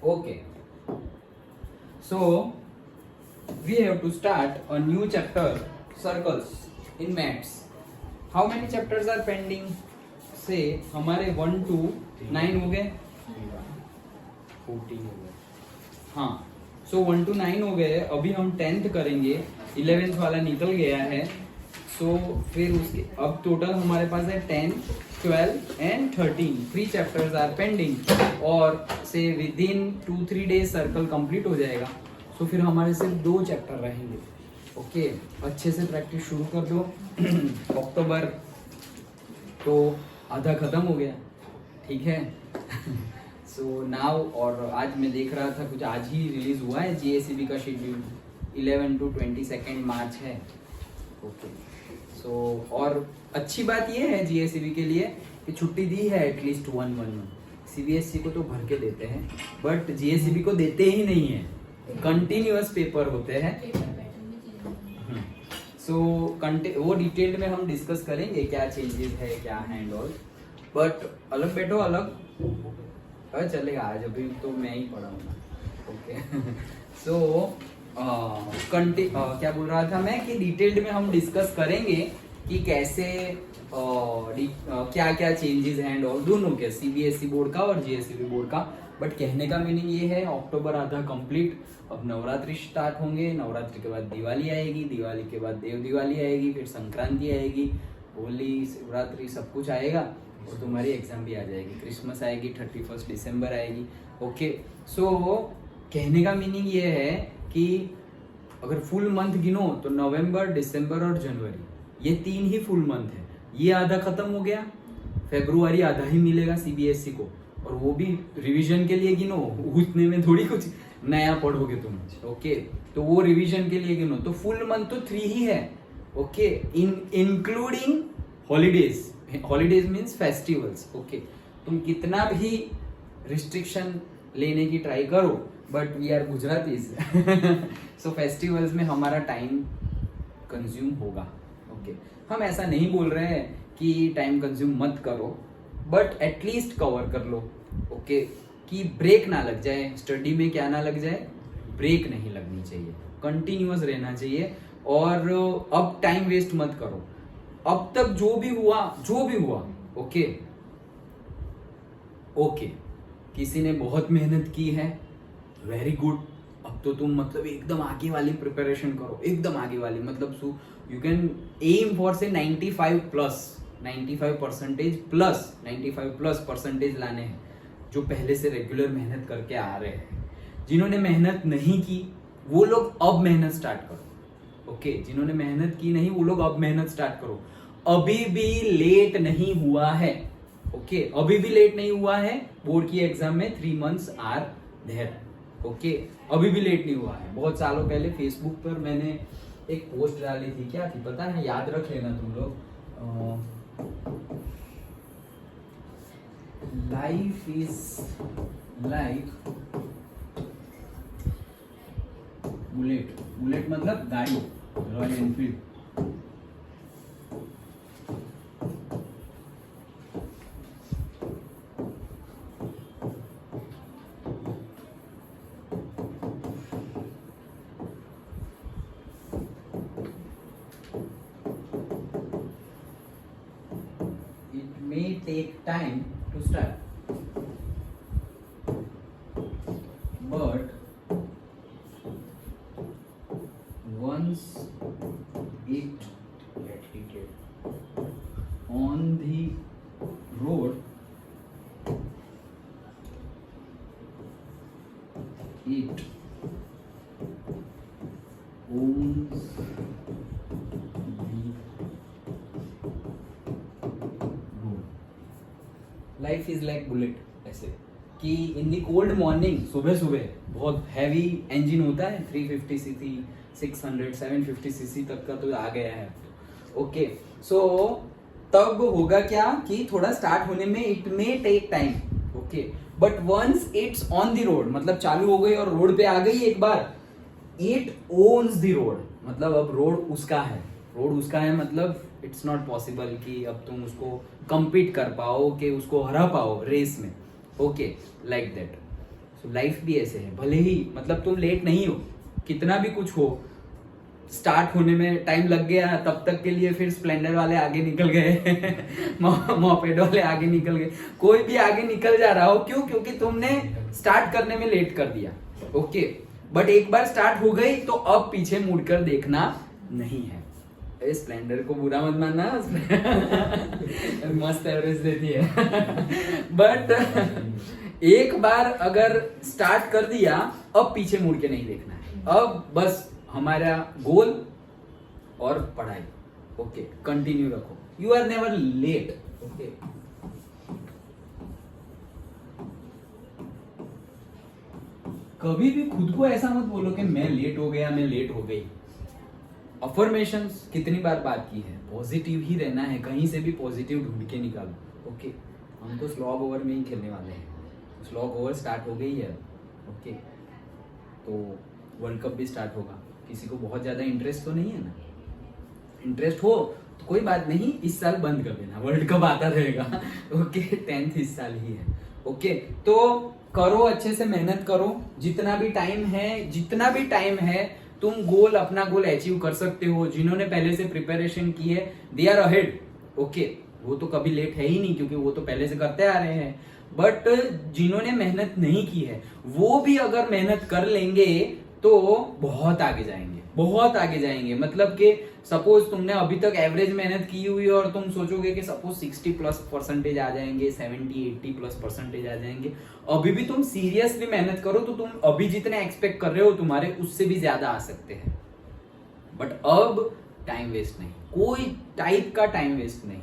Okay, so we have to start a new chapter, circles in maths. How many chapters are pending? से हमारे 1 to 9 हो गए, 14 हो गए। हाँ। सो 1 to 9 हो गए। अभी हम 10th करेंगे, 11th वाला निकल गया है। सो फिर उसके अब टोटल हमारे पास है 10, 12 एंड 13। 3 चैप्टर्स आर पेंडिंग और से with in 2-3 days circle complete हो जाएगा। सो फिर हमारे सिर्फ 2 चैप्टर रहेंगे। ओके, अच्छे से प्रैक्टिस शुरू कर दो। अक्टूबर तो आधा खत्म हो गया, ठीक है। सो नाउ, और आज मैं देख रहा था कुछ आज ही रिलीज हुआ है जीएससीबी का शेड्यूल, 11 to 22 मार्च है। ओके, सो और अच्छी बात ये है जीएससीबी के लिए कि छुट्टी दी है एटलीस्ट 1 मंथ। सीबीएसई को तो भर के देते हैं, बट जीएससीबी को देते ही नहीं है, कंटिन्यूअस पेपर होते हैं। सो वो डिटेल्ड में हम डिस्कस करेंगे क्या चेंजेस है, क्या है एंड ऑल। बट अलग बैठो अलग, चलेगा आज, अभी तो मैं ही पढ़ाऊंगा। ओके, सो क्या बोल रहा था मैं कि डिटेल्ड में हम डिस्कस करेंगे कि कैसे क्या क्या चेंजेस हैं एंड ऑल, दोनों के, सीबीएसई बोर्ड का और जीएससीबी बोर्ड का। बट कहने का मीनिंग ये है, अक्टूबर आधा कंप्लीट, अब नवरात्रि स्टार्ट होंगे, नवरात्रि के बाद दिवाली आएगी, दिवाली के बाद देव दिवाली आएगी, फिर संक्रांति आएगी, होली, शिवरात्रि, सब कुछ आएगा और तुम्हारी एग्जाम भी आ जाएगी, क्रिसमस आएगी, 31 दिसंबर आएगी। ओके, सो कहने का मीनिंग ये है कि अगर फुल मंथ गिनो तो नवंबर, दिसंबर और जनवरी, ये 3 ही फुल मंथ है। ये आधा खत्म हो गया, फरवरी आधा ही मिलेगा सीबीएसई को, और वो भी रिवीजन के लिए गिनो, उतने में थोड़ी कुछ नया पढ़ोगे तुम। ओके, तो वो रिवीजन के लिए गिनो, तो फुल मंथ तो 3 ही है। Okay, including holidays. Holidays means festivals. Okay, तुम कितना भी रिस्ट्रिक्शन लेने की ट्राई करो, but we are Gujaratis, so festivals में हमारा टाइम कंज्यूम होगा। ओके, हम ऐसा नहीं बोल रहे हैं कि टाइम कंज्यूम मत करो, बट एटलीस्ट कवर कर लो। ओके, कि ब्रेक ना लग जाए स्टडी में, क्या ना लग जाए, ब्रेक नहीं लगनी चाहिए, कंटिन्यूअस रहना चाहिए। और अब टाइम वेस्ट मत करो। अब तक जो भी हुआ ओके ओके, किसी ने बहुत मेहनत की है, वेरी गुड। अब तो तुम मतलब एकदम आगे वाली प्रिपरेशन करो, एकदम आगे वाली, मतलब यू कैन एम फॉर से 95 प्लस 95% लाने हैं, जो पहले से रेगुलर मेहनत करके आ रहे हैं। जिन्होंने मेहनत नहीं की वो लोग अब मेहनत स्टार्ट करो। ओके, जिन्होंने मेहनत की नहीं वो लोग अब मेहनत स्टार्ट करो। अभी भी लेट नहीं हुआ है। ओके, अभी भी लेट नहीं हुआ है। बोर्ड की एग्जाम में 3 months आर देयर। ओके, अभी भी लेट नहीं हुआ है। बहुत सालों पहले फेसबुक पर मैंने एक पोस्ट डाली थी, क्या थी पता है, याद रख लेना तुम लोग। Life is like bullet. Bullet मतलब गाड़ी, royal Enfield. It may take time to start, but once it on the road, it owns the road. Life is like bullet, ऐसे कि इन दी कोल्ड मॉर्निंग, सुबह सुबह बहुत हैवी इंजन होता है, 350 CC, 600, 750 CC तक का तो आ गया है। ओके, सो तब होगा क्या कि थोड़ा स्टार्ट होने में it may take time. Okay, but once it's on the road, मतलब चालू हो गई और रोड पे आ गई एक बार, इट ओन्स द रोड, मतलब अब रोड उसका है। रोड उसका है मतलब इट्स नॉट पॉसिबल कि अब तुम उसको compete कर पाओ, कि उसको हरा पाओ रेस में। Okay, like that. So life भी ऐसे है, भले ही मतलब तुम लेट नहीं हो, कितना भी कुछ हो, स्टार्ट होने में टाइम लग गया, तब तक के लिए फिर स्प्लेंडर वाले आगे निकल गए मोपेड वाले आगे निकल गए, कोई भी आगे निकल जा रहा हो, क्यों? क्योंकि तुमने स्टार्ट करने में लेट कर दिया। ओके, बट एक बार स्टार्ट हो गई तो अब पीछे मुड़कर देखना नहीं है। स्प्लेंडर को बुरा मत मानना मस्त एवरेज देती है बट एक बार अगर स्टार्ट कर दिया, अब पीछे मुड़ के नहीं देखना है। अब बस हमारा गोल और पढ़ाई, ओके, कंटिन्यू रखो, you are never late. Okay, कभी भी खुद को ऐसा मत बोलो कि मैं लेट हो गया, मैं लेट हो गई। अफर्मेशंस कितनी बार बात की है, पॉजिटिव ही रहना है, कहीं से भी पॉजिटिव ढूंढ के निकालो। ओके, हम तो स्लॉग ओवर में ही खेलने वाले हैं, स्लॉग ओवर स्टार्ट हो गई है। ओके, तो वर्ल्ड कप भी स्टार्ट होगा, किसी को बहुत ज्यादा इंटरेस्ट तो नहीं है ना? इंटरेस्ट हो तो कोई बात नहीं, इस साल बंद कर देना, वर्ल्ड कप आता रहेगा। ओके, 10th इस साल ही है। ओके, तो करो, अच्छे से मेहनत करो, जितना भी टाइम है तुम अपना गोल अचीव कर सकते हो। जिन्होंने पहले से प्रिपरेशन की है, दे आर अहेड। ओके, वो तो कभी लेट है ही नहीं, क्योंकि वो तो पहले से करते आ रहे हैं। बट जिन्होंने मेहनत नहीं की है, वो भी अगर मेहनत कर लेंगे तो बहुत आगे जाएंगे। मतलब कि सपोज तुमने अभी तक एवरेज मेहनत की हुई है और तुम सोचोगे कि सपोज 60+ % आ जाएंगे, 70-80+ % आ जाएंगे, अभी भी तुम सीरियसली मेहनत करो तो तुम अभी जितने एक्सपेक्ट कर रहे हो तुम्हारे उससे भी ज्यादा आ सकते हैं। बट अब टाइम वेस्ट नहीं, कोई टाइप का टाइम वेस्ट नहीं,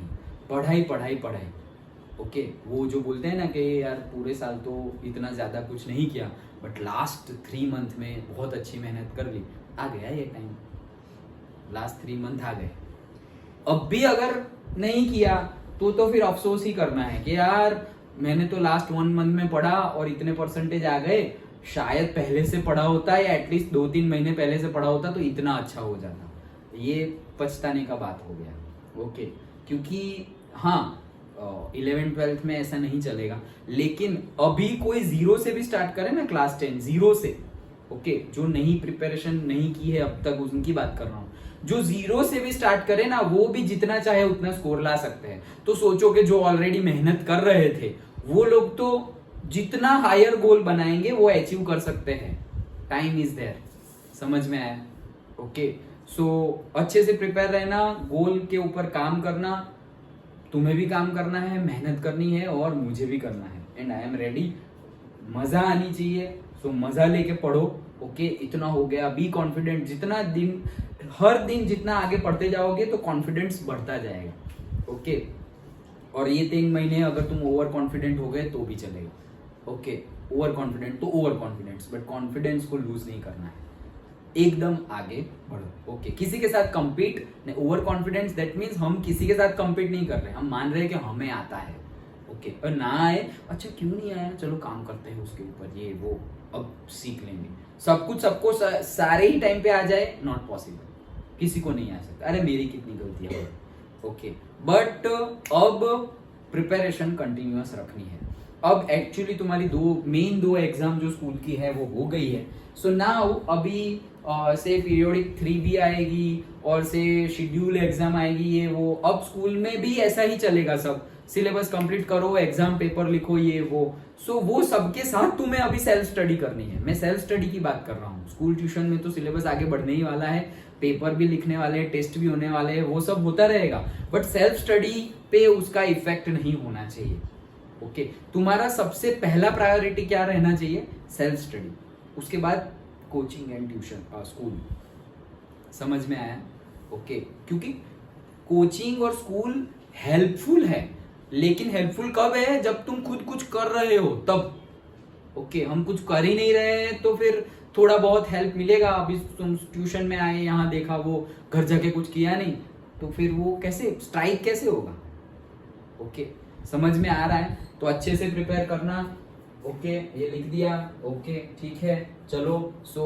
पढ़ाई। ओके, वो जो बोलते हैं ना कि यार पूरे साल तो इतना ज्यादा कुछ नहीं किया, बट लास्ट 3 मंथ में बहुत अच्छी मेहनत कर ली, आ गया ये टाइम, लास्ट 3 मंथ आ गए। अब भी अगर नहीं किया तो फिर अफसोस ही करना है कि यार मैंने तो लास्ट 1 मंथ में पढ़ा और इतने % आ गए, शायद पहले से पढ़ा होता या एटलीस्ट 2-3 महीने पहले से पढ़ा होता तो इतना अच्छा हो जाता। ये पछताने का बात हो गया। ओके, क्योंकि हाँ 11th-12th में ऐसा नहीं चलेगा, लेकिन अभी कोई 0 से भी स्टार्ट करे ना, क्लास 10 0 से, ओके, जो नहीं प्रिपरेशन नहीं की है अब तक उनकी बात कर रहा हूँ, जो 0 से भी स्टार्ट करे ना, वो भी जितना चाहे उतना स्कोर ला सकते हैं। तो सोचो कि जो ऑलरेडी मेहनत कर रहे थे वो लोग तो जितना हायर गोल बनाएंगे वो अचीव कर सकते हैं। टाइम इज देयर, समझ में आया? ओके, सो अच्छे से प्रिपेयर रहना, गोल के ऊपर काम करना, तुम्हें भी काम करना है, मेहनत करनी है और मुझे भी करना है, एंड आई एम रेडी। मजा आनी चाहिए, सो मजा लेके पढ़ो। ओके, इतना हो गया, बी कॉन्फिडेंट। हर दिन जितना आगे पढ़ते जाओगे तो कॉन्फिडेंस बढ़ता जाएगा। ओके, और ये 3 महीने अगर तुम ओवर कॉन्फिडेंट हो गए तो भी चलेगा। ओके, ओवर कॉन्फिडेंट तो ओवर कॉन्फिडेंस, बट कॉन्फिडेंस को लूज नहीं करना है, एकदम आगे बढ़ो। ओके, किसी के साथ compete नहीं, ओवर कॉन्फिडेंस दैट मीन्स हम किसी के साथ compete नहीं कर रहे, हम मान रहे हैं कि हमें आता है। ओके, और ना आए, अच्छा क्यों नहीं आया, चलो काम करते हैं उसके ऊपर, ये वो अब सीख लेंगे। सब कुछ सबको सारे ही टाइम पे आ जाए, नॉट पॉसिबल, किसी को नहीं आ सकता। अरे मेरी कितनी गलतियां है। ओके, बट अब प्रिपरेशन कंटिन्यूअस रखनी है। अब एक्चुअली तुम्हारी मेन दो एग्जाम जो स्कूल की है वो हो गई है। सो नाउ अभी से पीरियोडिक 3 भी आएगी और से शेड्यूल एग्जाम आएगी, ये वो। अब स्कूल में भी ऐसा ही चलेगा, सब सिलेबस कंप्लीट करो, एग्जाम पेपर लिखो, ये वो। सो वो सबके साथ तुम्हें अभी सेल्फ स्टडी करनी है। मैं सेल्फ स्टडी की बात कर रहा हूँ। स्कूल ट्यूशन में तो सिलेबस आगे बढ़ने ही वाला है, पेपर भी लिखने वाले हैं, टेस्ट भी होने वाले हैं, वो सब होता रहेगा, बट सेल्फ स्टडी पे उसका इफेक्ट नहीं होना चाहिए। ओके, तुम्हारा सबसे पहला प्रायोरिटी क्या रहना चाहिए? सेल्फ स्टडी, उसके बाद कोचिंग एंड ट्यूशन, स्कूल। समझ में आया? ओके, क्योंकि कोचिंग और स्कूल हेल्पफुल है, लेकिन हेल्पफुल कब है? जब तुम खुद कुछ कर रहे हो तब। ओके, हम कुछ कर ही नहीं रहे हैं तो फिर थोड़ा बहुत हेल्प मिलेगा। अभी तुम ट्यूशन में आए, यहाँ देखा, वो घर जाके कुछ किया नहीं, तो फिर वो कैसे स्ट्राइक कैसे होगा? ओके, समझ में आ रहा है? तो अच्छे से प्रिपेयर करना। ओके, ये लिख दिया। ओके, ठीक है, चलो। सो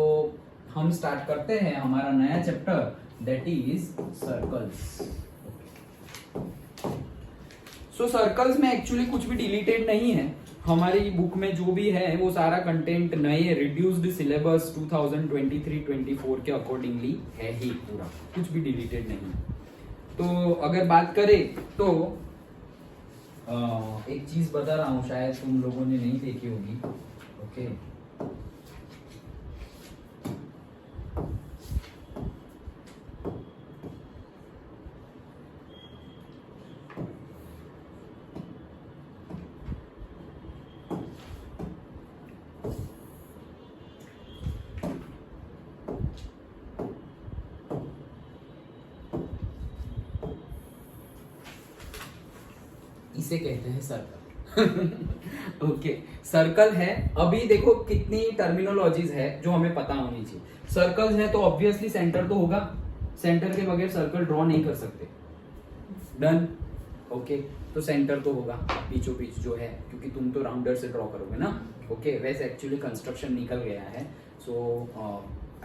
हम स्टार्ट करते हैं हमारा नया chapter, that is circles. So circles में एक्चुअली कुछ भी डिलीटेड नहीं है, हमारी बुक में जो भी है वो सारा कंटेंट नए रिड्यूस्ड सिलेबस 2023-24 के अकॉर्डिंगली है ही पूरा, कुछ भी डिलीटेड नहीं। तो अगर बात करें तो एक चीज बता रहा हूँ, शायद तुम लोगों ने नहीं देखी होगी। ओके, इसे कहते हैं सर्कल। ओके, सर्कल है। अभी देखो कितनी टर्मिनोलॉजीज है जो हमें पता होनी चाहिए। सर्कल्स है तो ऑब्वियसली सेंटर तो होगा, सेंटर के बगैर सर्कल ड्रॉ नहीं कर सकते। डन। ओके, तो सेंटर तो होगा बीचों बीच जो है, क्योंकि तुम तो राउंडर से ड्रॉ करोगे ना। ओके, वैसे एक्चुअली कंस्ट्रक्शन निकल गया है, सो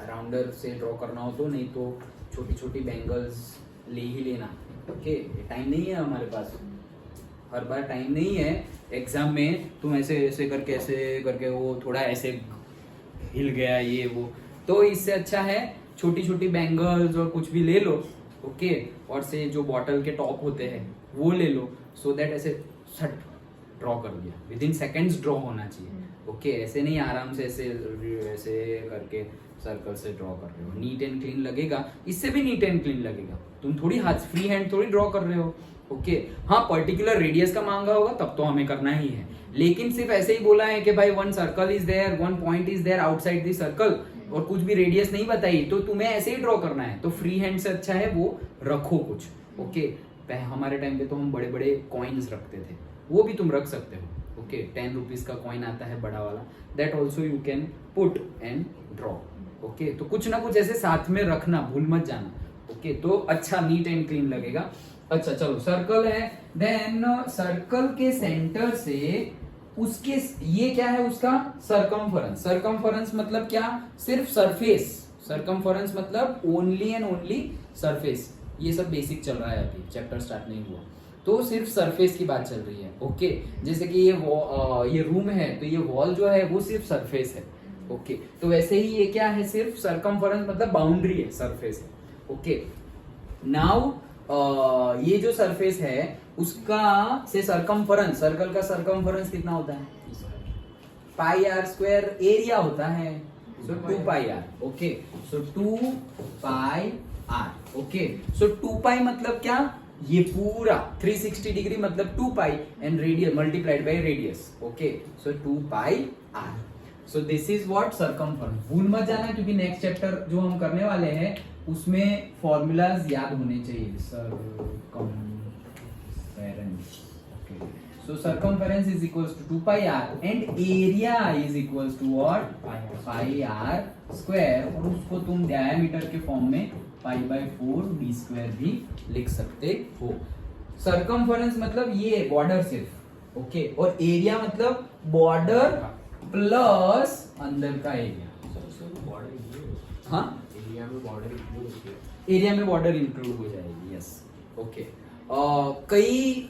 राउंडर से ड्रॉ करना हो तो, नहीं तो छोटी छोटी बैंगल्स ले ही लेना। ओके, टाइम नहीं है हमारे पास, हर बार टाइम नहीं है। एग्जाम में तुम ऐसे ऐसे करके वो थोड़ा ऐसे हिल गया ये वो, तो इससे अच्छा है छोटी छोटी बैंगल्स और कुछ भी ले लो। ओके, और से जो बॉटल के टॉप होते हैं वो ले लो, सो दैट ऐसे सट ड्रॉ कर दिया, विद इन सेकेंड्स ड्रॉ होना चाहिए। ओके, ऐसे नहीं आराम से ऐसे ऐसे करके सर्कल से ड्रॉ कर रहे हो, नीट एंड क्लीन लगेगा। इससे भी नीट एंड क्लीन लगेगा, तुम थोड़ी हाथ फ्री हैंड थोड़ी ड्रॉ कर रहे हो। ओके, हाँ पर्टिकुलर रेडियस का मांगा होगा तब तो हमें करना ही है, लेकिन सिर्फ ऐसे ही बोला है कि भाई one circle is there, one point is there outside the circle, और कुछ भी रेडियस नहीं बताई, तो तुम्हें ऐसे ही ड्रॉ करना है। तो फ्री हैंड से अच्छा है वो रखो कुछ। ओके, हमारे टाइम पे तो हम बड़े बड़े कॉइन्स रखते थे, वो भी तुम रख सकते हो। ओके, 10 रुपीज का कॉइन आता है बड़ा वाला, that also you can put and draw. Okay, तो कुछ ना कुछ ऐसे साथ में रखना, भूल मत जाना। ओके, तो अच्छा नीट एंड क्लीन लगेगा। अच्छा चलो, सर्कल है, देन सर्कल के सेंटर से उसके ये क्या है उसका सरकमफरेंस। सरकमफरेंस मतलब क्या, सिर्फ सरफेस। सरकमफरेंस मतलब ओनली एंड ओनली सरफेस। ये सब बेसिक चल रहा है, अभी चैप्टर स्टार्ट नहीं हुआ, तो सिर्फ सरफेस की बात चल रही है। ओके, जैसे कि ये रूम है तो ये वॉल जो है वो सिर्फ सरफेस है। ओके, तो वैसे ही ये क्या है, सिर्फ सरकमफरेंस मतलब बाउंड्री है, सरफेस है। ओके, नाउ ये जो सरफेस है उसका से सरकमफरेंस, सर्कल का सरकमफरेंस कितना होता है, पाई आर स्क्वायर एरिया होता है, so 2 pi R. Okay, so 2 pi R. Okay, so 2 pi मतलब क्या, ये पूरा 360 डिग्री मतलब 2 pi and radius multiplied by radius. Okay, so 2 pi R. So this is what circumference. भूल मत जाना, क्योंकि नेक्स्ट चैप्टर जो हम करने वाले हैं उसमें फॉर्मूलाज याद होने चाहिए। Circumference, okay, so circumference is equals to 2 pi r and area is equals to what, pi r square, और उसको तुम डायमीटर के फॉर्म में पाई बाय 4 डी स्क्वायर भी लिख सकते हो। सरकमफरेंस मतलब ये बॉर्डर सिर्फ। ओके, और एरिया मतलब बॉर्डर प्लस अंदर का एरिया। हाँ, एरिया में बॉर्डर इंक्लूड हो जाएगी। Yes, okay. कई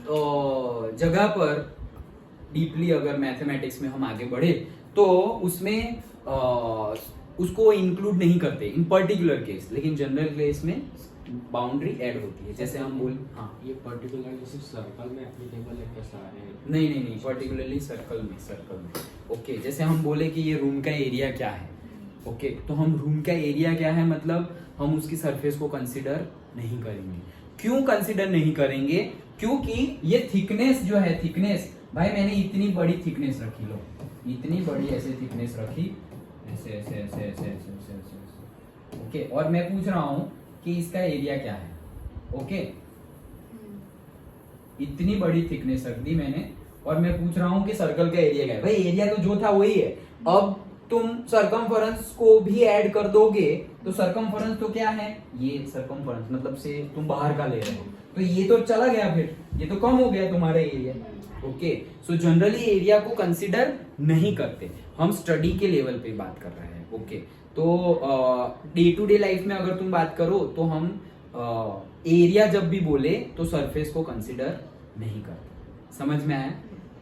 जगह पर डीपली अगर मैथमेटिक्स में हम आगे बढ़े तो उसमें उसको इंक्लूड नहीं करते इन पर्टिकुलर केस, लेकिन जनरल केस में बाउंड्री ऐड होती है। जैसे हम बोल, हाँ, ये पर्टिकुलरली सिर्फ सर्कल में एप्लीकेबल है कैसा है? नहीं, पर्टिकुलरली सर्कल में। ओके, जैसे हम बोले कि ये रूम का एरिया क्या है। ओके, तो हम रूम का एरिया क्या है मतलब हम उसकी सरफेस को कंसीडर नहीं करेंगे। क्यों कंसीडर नहीं करेंगे, क्योंकि ये थिकनेस जो है, थिकनेस भाई मैंने इतनी बड़ी थिकनेस रखी, लो इतनी बड़ी ऐसे थिकनेस रखी, ऐसे। ओके, और मैं पूछ रहा हूं कि इसका एरिया क्या है। ओके, इतनी बड़ी थिकनेस रख दी मैंने और मैं पूछ रहा हूं कि सर्कल का एरिया क्या है। भाई एरिया तो जो था वही है, अब तुम सरकमफरेंस को भी ऐड कर दोगे तो सरकमफरेंस तो क्या है, ये सरकमफरेंस मतलब से तुम बाहर का ले रहे हो, तो ये तो चला गया, फिर ये तो कम हो गया तुम्हारा area. Okay, so generally area को कंसीडर नहीं करते, हम स्टडी के लेवल पे बात कर रहे हैं। ओके, तो डे टू डे लाइफ में अगर तुम बात करो तो हम एरिया जब भी बोले तो सरफेस को कंसीडर नहीं करते। समझ में आया?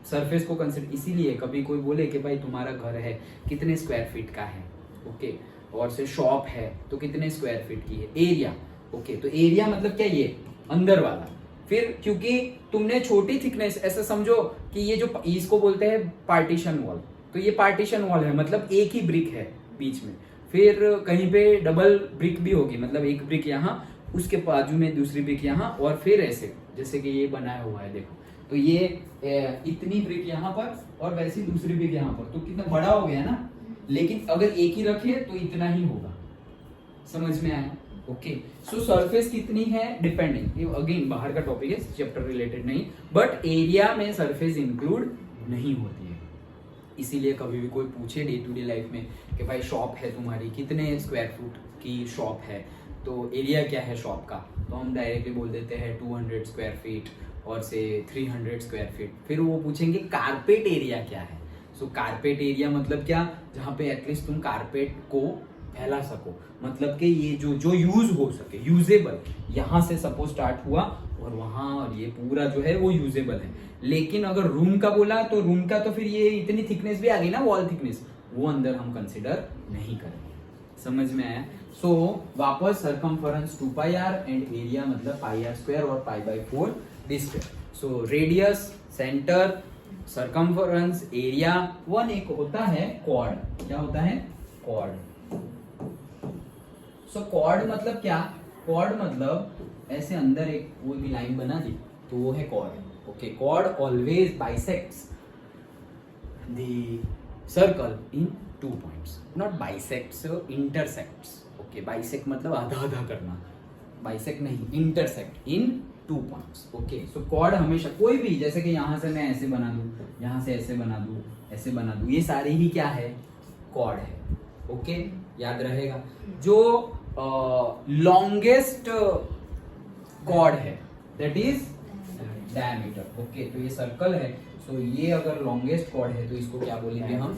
सरफेस को कंसिडर इसीलिए कभी कोई बोले कि भाई तुम्हारा घर है कितने स्क्वायर फीट का है, ओके, और से शॉप है तो कितने स्क्वायर फीट की है, एरिया, ओके, तो एरिया मतलब क्या, ये अंदर वाला। फिर क्योंकि तुमने छोटी थिकनेस, ऐसा समझो कि ये जो इसको बोलते हैं पार्टीशन वॉल, तो ये पार्टीशन वॉल है मतलब एक ही ब्रिक है बीच में, फिर कहीं पे डबल ब्रिक भी होगी, मतलब एक ब्रिक यहाँ, उसके बाजू में दूसरी ब्रिक यहाँ, और फिर ऐसे जैसे कि ये बनाया हुआ है देखो, तो ये इतनी ब्रिक यहाँ पर और वैसी दूसरी ब्रिक यहाँ पर, तो कितना बड़ा हो गया ना। लेकिन अगर एक ही रखे तो इतना ही होगा, समझ में आया, ओके। सो सरफेस कितनी है डिपेंडिंग, अगेन बाहर का टॉपिक है, चैप्टर रिलेटेड नहीं, बट एरिया में सरफेस इंक्लूड नहीं होती है। इसीलिए कभी भी कोई पूछे डे टू डे लाइफ में कि भाई शॉप है तुम्हारी, कितने स्क्वायर फुट की शॉप है, तो एरिया क्या है शॉप का, तो हम डायरेक्टली बोल देते हैं 200 स्क्वायर फीट और से 300 स्क्वायर फीट। फिर वो पूछेंगे कारपेट एरिया क्या है, सो कारपेट एरिया मतलब क्या, जहाँ पे एटलीस्ट तुम कारपेट को फैला सको, मतलब कि ये जो यूज हो सके, यूजेबल, यहाँ से सपोज स्टार्ट हुआ और वहां, और ये पूरा जो है वो यूजेबल है। लेकिन अगर रूम का बोला तो रूम का तो फिर ये इतनी थिकनेस भी आ गई ना, वॉल थिकनेस, वो अंदर हम कंसिडर नहीं करेंगे, समझ में आया। सो वापस सरकमफरेंस 2πr एंड एरिया मतलब πr² और π/4 distance. So radius, centre, circumference, area, one एक होता है कॉर्ड, क्या होता है, कॉर्ड। सो कॉर्ड मतलब क्या, कॉर्ड मतलब ऐसे अंदर एक वो भी लाइन बना दी तो वो है chord, okay. Chord always bisects the circle in 2 points, not bisects, intersects, okay. Bisect मतलब आधा आधा करना, बाइसेक्ट नहीं, intersect in 2 points, okay. So chord हमेशा कोई भी, जैसे कि यहां से मैं ऐसे बना दूं, यहां से ऐसे बना दूं, ऐसे बना दूं, ये सारे ही क्या है, कॉर्ड है, ओके, याद रहेगा। जो लॉन्गेस्ट कॉर्ड है दैट इज डायमीटर, ओके। तो ये सर्कल है, सो ये अगर लॉन्गेस्ट कॉर्ड है तो इसको क्या बोलेंगे हम,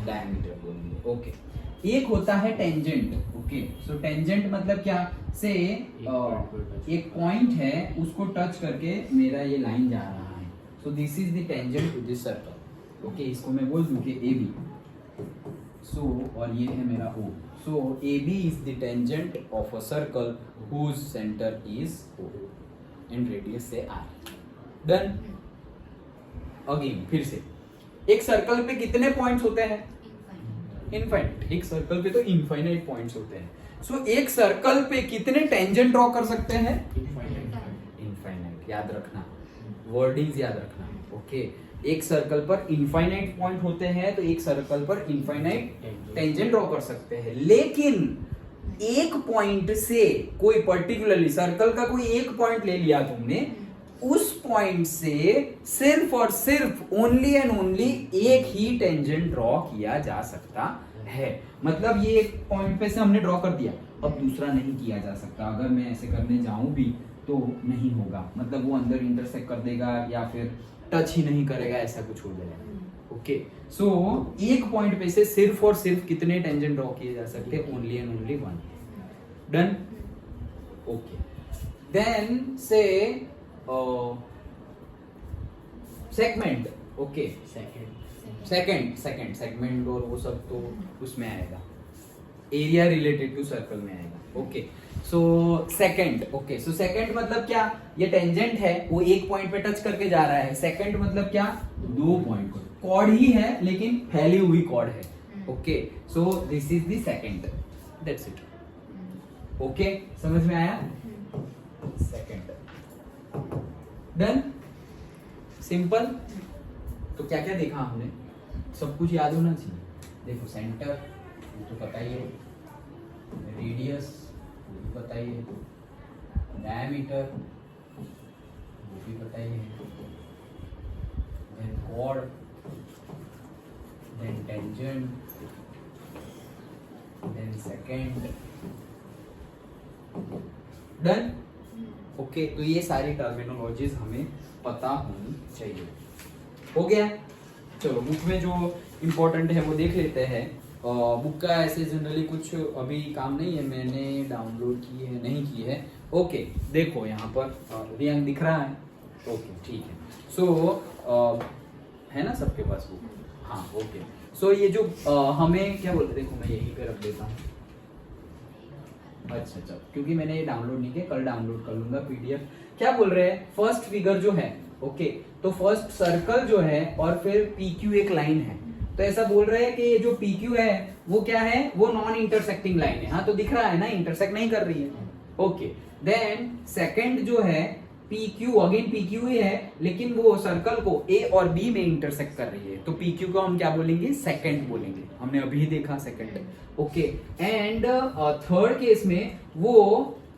डायमीटर बोलेंगे, ओके। एक होता है टेंजेंट, ओके। सो टेंजेंट मतलब क्या, से एक पॉइंट है उसको टच करके मेरा ये लाइन जा रहा है, so this is the tangent to this circle, okay. इसको मैं बोल दूं कि AB, सो और ये है मेरा O, so AB is the tangent of a circle whose center is O and radius से R, done। अगेन फिर से, एक सर्कल पे कितने पॉइंट्स होते हैं, इनफाइनाइट, एक सर्कल पे तो इनफाइनाइट पॉइंट्स होते हैं। सो एक सर्कल पे कितने टेंजेंट ड्रॉ कर सकते हैं, इनफाइनाइट, याद रखना, वर्डिंग्स याद रखना, ओके। एक सर्कल पर इनफाइनाइट पॉइंट होते हैं तो एक सर्कल पर इनफाइनाइट टेंजेंट ड्रॉ कर सकते हैं। लेकिन एक पॉइंट से कोई पर्टिकुलरली सर्कल का कोई एक पॉइंट ले लिया तुमने, उस पॉइंट से सिर्फ और सिर्फ ओनली एंड ओनली एक ही टेंजेंट ड्रॉ किया जा सकता है। मतलब ये एक पॉइंट पे से हमने ड्रॉ कर दिया, अब दूसरा नहीं किया जा सकता। अगर मैं ऐसे करने जाऊं भी तो नहीं होगा, मतलब वो अंदर इंटरसेक्ट कर देगा या फिर टच ही नहीं करेगा, ऐसा कुछ हो जाएगा, ओके। सो एक पॉइंट पे से सिर्फ और सिर्फ कितने टेंजेंट ड्रॉ किए जा सकते हैं, only and only one, done, okay. Then say segment, okay, secant segment और वो सब तो उसमें आएगा, एरिया रिलेटेड टू सर्कल में आएगा, okay. So second, okay. So second मतलब क्या, ये टेंजेंट है वो एक पॉइंट पे टच करके जा रहा है। सेकंड मतलब क्या, 2 पॉइंट, कॉर्ड ही है लेकिन फैली हुई कॉर्ड है, okay. So this is the second, that's it, okay. समझ में आया, सेकंड, डन, सिंपल। तो क्या क्या देखा हमने, सब कुछ याद होना चाहिए। देखो सेंटर तो पता ही है, रेडियस वो भी पता ही है, डायमीटर वो भी पता ही है, then chord, then tangent, then secant, done, okay. तो ये सारी टर्मिनोलॉजीज हमें पता होनी चाहिए, हो गया। चलो बुक में जो इम्पोर्टेंट है वो देख लेते हैं। बुक का ऐसे जनरली कुछ अभी काम नहीं है, मैंने डाउनलोड की है नहीं की है, ओके। देखो यहाँ पर रियांग दिख रहा है, ओके ठीक है। सो है ना सबके पास बुक? हाँ ओके। सो ये जो हमें क्या बोलते, देखो मैं यहीं पे रख देता हूँ। अच्छा क्योंकि मैंने ये डाउनलोड नहीं किया, कल डाउनलोड कर लूंगा पीडीएफ। क्या बोल रहे हैं, फर्स्ट फिगर जो है ओके, तो फर्स्ट सर्कल जो है और फिर पीक्यू एक लाइन है, तो ऐसा बोल रहे हैं कि ये जो पीक्यू है वो क्या है, वो नॉन इंटरसेक्टिंग लाइन है। हाँ तो दिख रहा है ना, इंटरसेक्ट नहीं कर रही है। ओके देन सेकंड जो है PQ, अगेन PQ ही है, लेकिन वो सर्कल को A और B में इंटरसेक्ट कर रही है, तो PQ को हम क्या बोलेंगे, सेकंड बोलेंगे। हमने अभी देखा second. Okay and third case में वो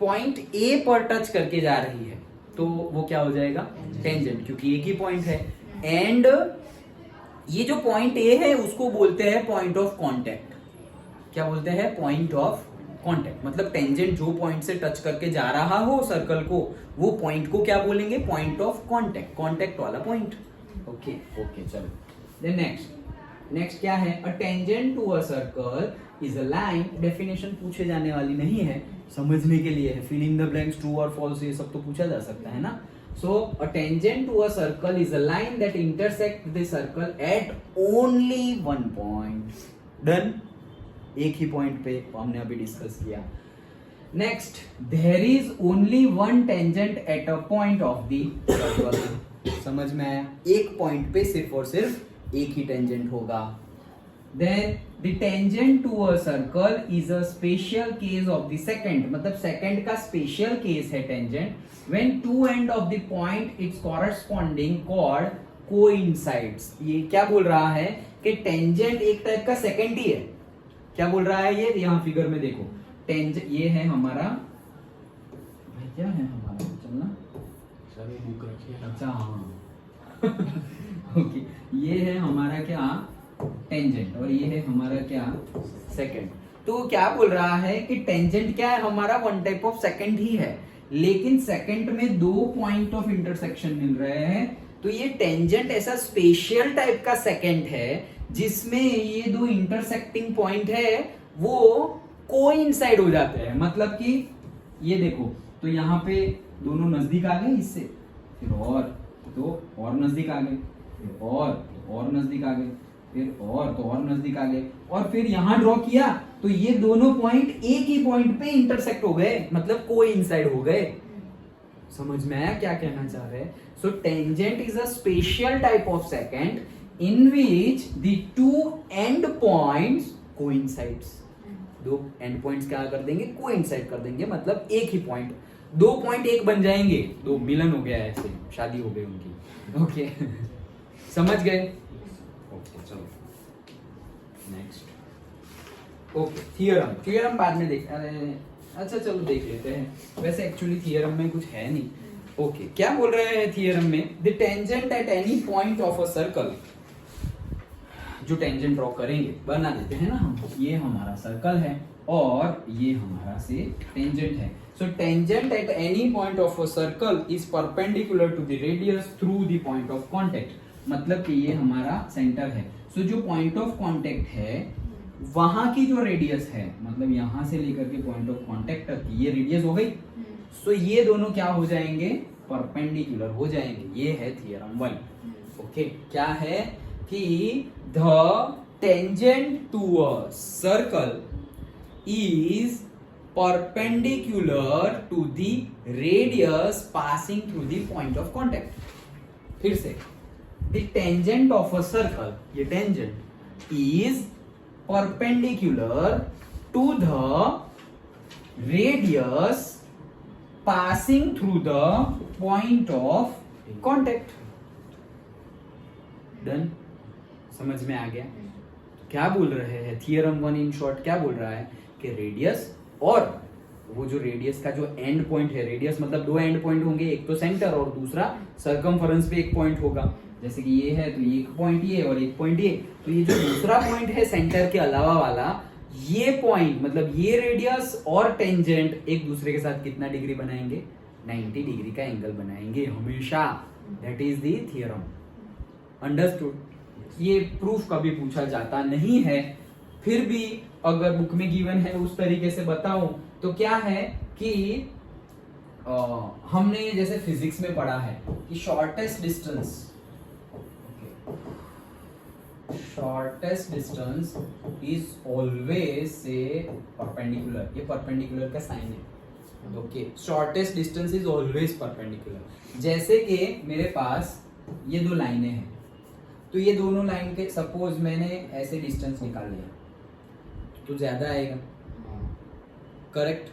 पॉइंट A पर टच करके जा रही है, तो वो क्या हो जाएगा, टेंजेंट, क्योंकि एक ही पॉइंट है। एंड ये जो पॉइंट A है उसको बोलते हैं पॉइंट ऑफ कांटेक्ट। क्या बोलते हैं, पॉइंट ऑफ कांटेक्ट, मतलब टेंजेंट जो पॉइंट से टच करके जा रहा हो सर्कल को, वो पॉइंट को क्या बोलेंगे, पॉइंट ऑफ कांटेक्ट, कांटेक्ट वाला पॉइंट। ओके चलो देन नेक्स्ट क्या है, a tangent to a circle is a line. Definition पूछे जाने वाली नहीं है, समझने के लिए है, fill in the blanks true और फॉल्स ये सब तो पूछा जा सकता है ना। So a tangent to a circle is a line that intersect the circle at only one point. Done, एक ही पॉइंट पे हमने अभी डिस्कस किया। Next, there is only one tangent at a point of the circle. समझ में आया, एक पॉइंट पे सिर्फ और सिर्फ एक ही टेंजेंट होगा। Then the tangent to a circle is a special case of the secant, मतलब सेकंड का स्पेशल केस है tangent, when two end of the point its corresponding chord coincides. ये क्या बोल रहा है कि टेंजेंट एक टाइप का सेकंड ही है। क्या बोल रहा है ये, यहाँ फिगर में देखो, टेंजेंट ये है हमारा, भाई क्या है हमारा, चलना सर ये बुक रखिए। अच्छा हाँ ओके, ये है हमारा क्या, टेंजेंट, और ये है हमारा क्या, सेकंड। तो क्या बोल रहा है कि टेंजेंट क्या है हमारा, वन टाइप ऑफ सेकंड ही है, लेकिन सेकंड में दो पॉइंट ऑफ इंटरसेक्शन मिल रहे हैं। तो ये टेंजेंट ऐसा स्पेशल टाइप का सेकंड है जिसमें ये दो इंटरसेक्टिंग पॉइंट है वो कोइंसाइड हो जाते हैं। मतलब कि ये देखो, तो यहाँ पे दोनों नजदीक आ गए इससे, फिर और तो और नजदीक आ गए, फिर और तो और नजदीक आ गए, फिर और तो और नजदीक आ गए, और फिर यहाँ ड्रॉ किया तो ये दोनों पॉइंट एक ही पॉइंट पे इंटरसेक्ट हो गए, मतलब कोइंसाइड हो गए। समझ में आया क्या कहना चाह रहे हैं? So tangent is a special type of second in which the two end points coincides। दो एंड पॉइंट्स क्या कर देंगे, कोइंसाइड कर देंगे, मतलब एक ही पॉइंट, दो पॉइंट एक बन जाएंगे, दो मिलन हो गया, ऐसे शादी हो गई उनकी। ओके समझ गए? ओके चलो नेक्स्ट। ओके थियरम बाद में देख, अरे अच्छा चलो देख लेते हैं, वैसे एक्चुअली थियरम में कुछ है नहीं। ओके क्या बोल रहे हैं थियरम में, the tangent at any point of a circle, जो टेंजेंट ड्रॉ करेंगे, बना देते हैं ना हम, ये हमारा सर्कल है और ये हमारा से टेंजेंट है। So tangent at any point of a circle is perpendicular to the radius through the point of contact. मतलब कि ये हमारा सेंटर है, सो जो पॉइंट ऑफ कांटेक्ट है वहां की जो रेडियस है, मतलब यहां से लेकर के पॉइंट ऑफ कांटेक्ट तक की ये रेडियस हो गई, सो ये दोनों क्या हो जाएंगे, परपेंडिकुलर हो जाएंगे। ये है थियरम 1। ओके क्या है कि the tangent to a circle is perpendicular to the radius passing through the point of contact. फिर से, the tangent of a circle, ये tangent is perpendicular to the radius passing through the point of contact. Done, समझ में आ गया क्या बोल रहे हैं? थियरम 1 इन शॉर्ट क्या बोल रहा है कि रेडियस और वो जो रेडियस का जो एंड पॉइंट है, रेडियस मतलब दो एंड पॉइंट होंगे, एक तो सेंटर और दूसरा सर्कमफरेंस पे एक पॉइंट होगा। जैसे कि ये है तो एक पॉइंट ये और एक पॉइंट ये, तो ये जो दूसरा पॉइंट है सेंटर के अलावा वाला, ये पॉइंट मतलब ये रेडियस और टेंजेंट एक दूसरे के साथ कितना डिग्री बनाएंगे, 90 डिग्री का एंगल बनाएंगे हमेशा। That is the theorem. Understood? ये प्रूफ कभी पूछा जाता नहीं है, फिर भी अगर बुक में गिवन है उस तरीके से बताऊं तो क्या है कि हमने जैसे फिजिक्स में पढ़ा है कि shortest distance shortest distance is always say perpendicular, ये परपेंडिकुलर का साइन है। Okay, shortest distance is always perpendicular. जैसे कि मेरे पास ये दो लाइनें हैं, तो ये दोनों लाइन के सपोज मैंने ऐसे डिस्टेंस निकाल लिया तो ज्यादा आएगा, करेक्ट?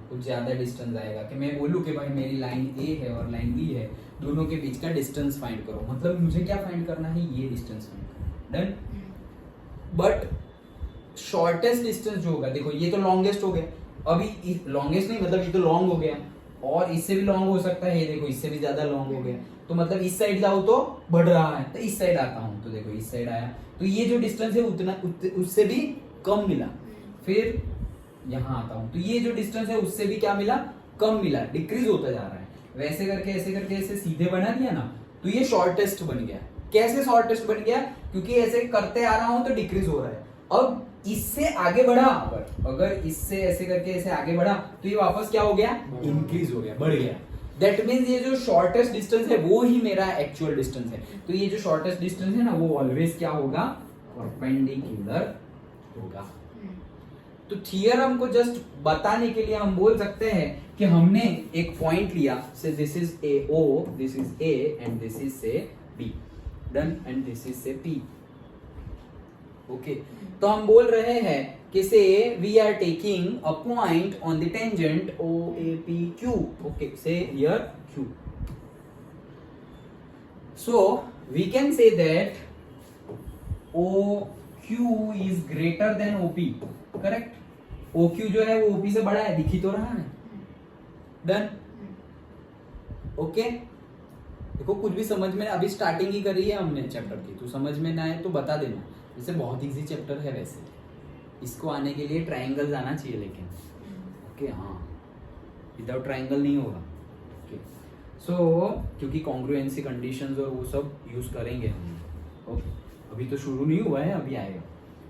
कुछ ज्यादा डिस्टेंस आएगा कि मैं बोलूं कि भाई मेरी लाइन ए है और लाइन बी है, दोनों के बीच का डिस्टेंस फाइंड करो, मतलब मुझे क्या फाइंड करना है, ये डिस्टेंस फाइंड करना। डन। बट शॉर्टेस्ट डिस्टेंस जो होगा, देखो ये तो लॉन्गेस्ट हो गया, अभी लॉन्गेस्ट नहीं मतलब ये तो लॉन्ग हो गया और इससे भी लॉन्ग हो सकता है, ये देखो इससे भी ज्यादा लॉन्ग हो गया, तो मतलब इस साइड जाओ तो बढ़ रहा है, तो इस साइड आता हूं तो देखो इस साइड आया, तो ये जो डिस्टेंस है उतना उससे भी कम मिला। फिर यहाँ आता हूं तो ये जो डिस्टेंस है उससे भी क्या मिला, कम मिला, डिक्रीज होता जा रहा है। वैसे करके ऐसे सीधे बना दिया ना, तो ये शॉर्टेस्ट बन गया। कैसे शॉर्टेस्ट बन गया? क्योंकि ऐसे करते आ रहा हूं तो डिक्रीज हो रहा है। अब इससे आगे बढ़ा, अगर इससे ऐसे करके ऐसे आगे बढ़ा तो ये वापस क्या हो गया, इंक्रीज हो गया, बढ़ गया। दैट मीन्स ये जो शॉर्टेस्ट डिस्टेंस है वो ही मेरा एक्चुअल डिस्टेंस है। तो ये जो शॉर्टेस्ट डिस्टेंस है ना वो ऑलवेज क्या होगा, परपेंडिकुलर होगा। तो थियरम को जस्ट बताने के लिए हम बोल सकते हैं कि हमने एक पॉइंट लिया, say this is a O, this is A and this is say B, done, and this is say P. Okay, तो हम बोल रहे हैं कि say we are taking a point on the tangent O A P Q. Okay, say here Q, so we can say that O Q is greater than OP, correct? OQ जो है वो OP से बड़ा है, दिख ही तो रहा है। डन। ओके, देखो कुछ भी समझ में, अभी स्टार्टिंग ही करी है हमने चैप्टर की, तो समझ में ना आए तो बता देना। जैसे बहुत इजी चैप्टर है, वैसे इसको आने के लिए ट्रायंगल आना चाहिए, लेकिन ओके हाँ, विदाउट ट्रायंगल नहीं होगा। ओके, सो क्योंकि कॉन्ग्रुएंसी कंडीशंस और वो सब यूज करेंगे हम। ओके, अभी तो शुरू नहीं हुआ है, अभी आएगा।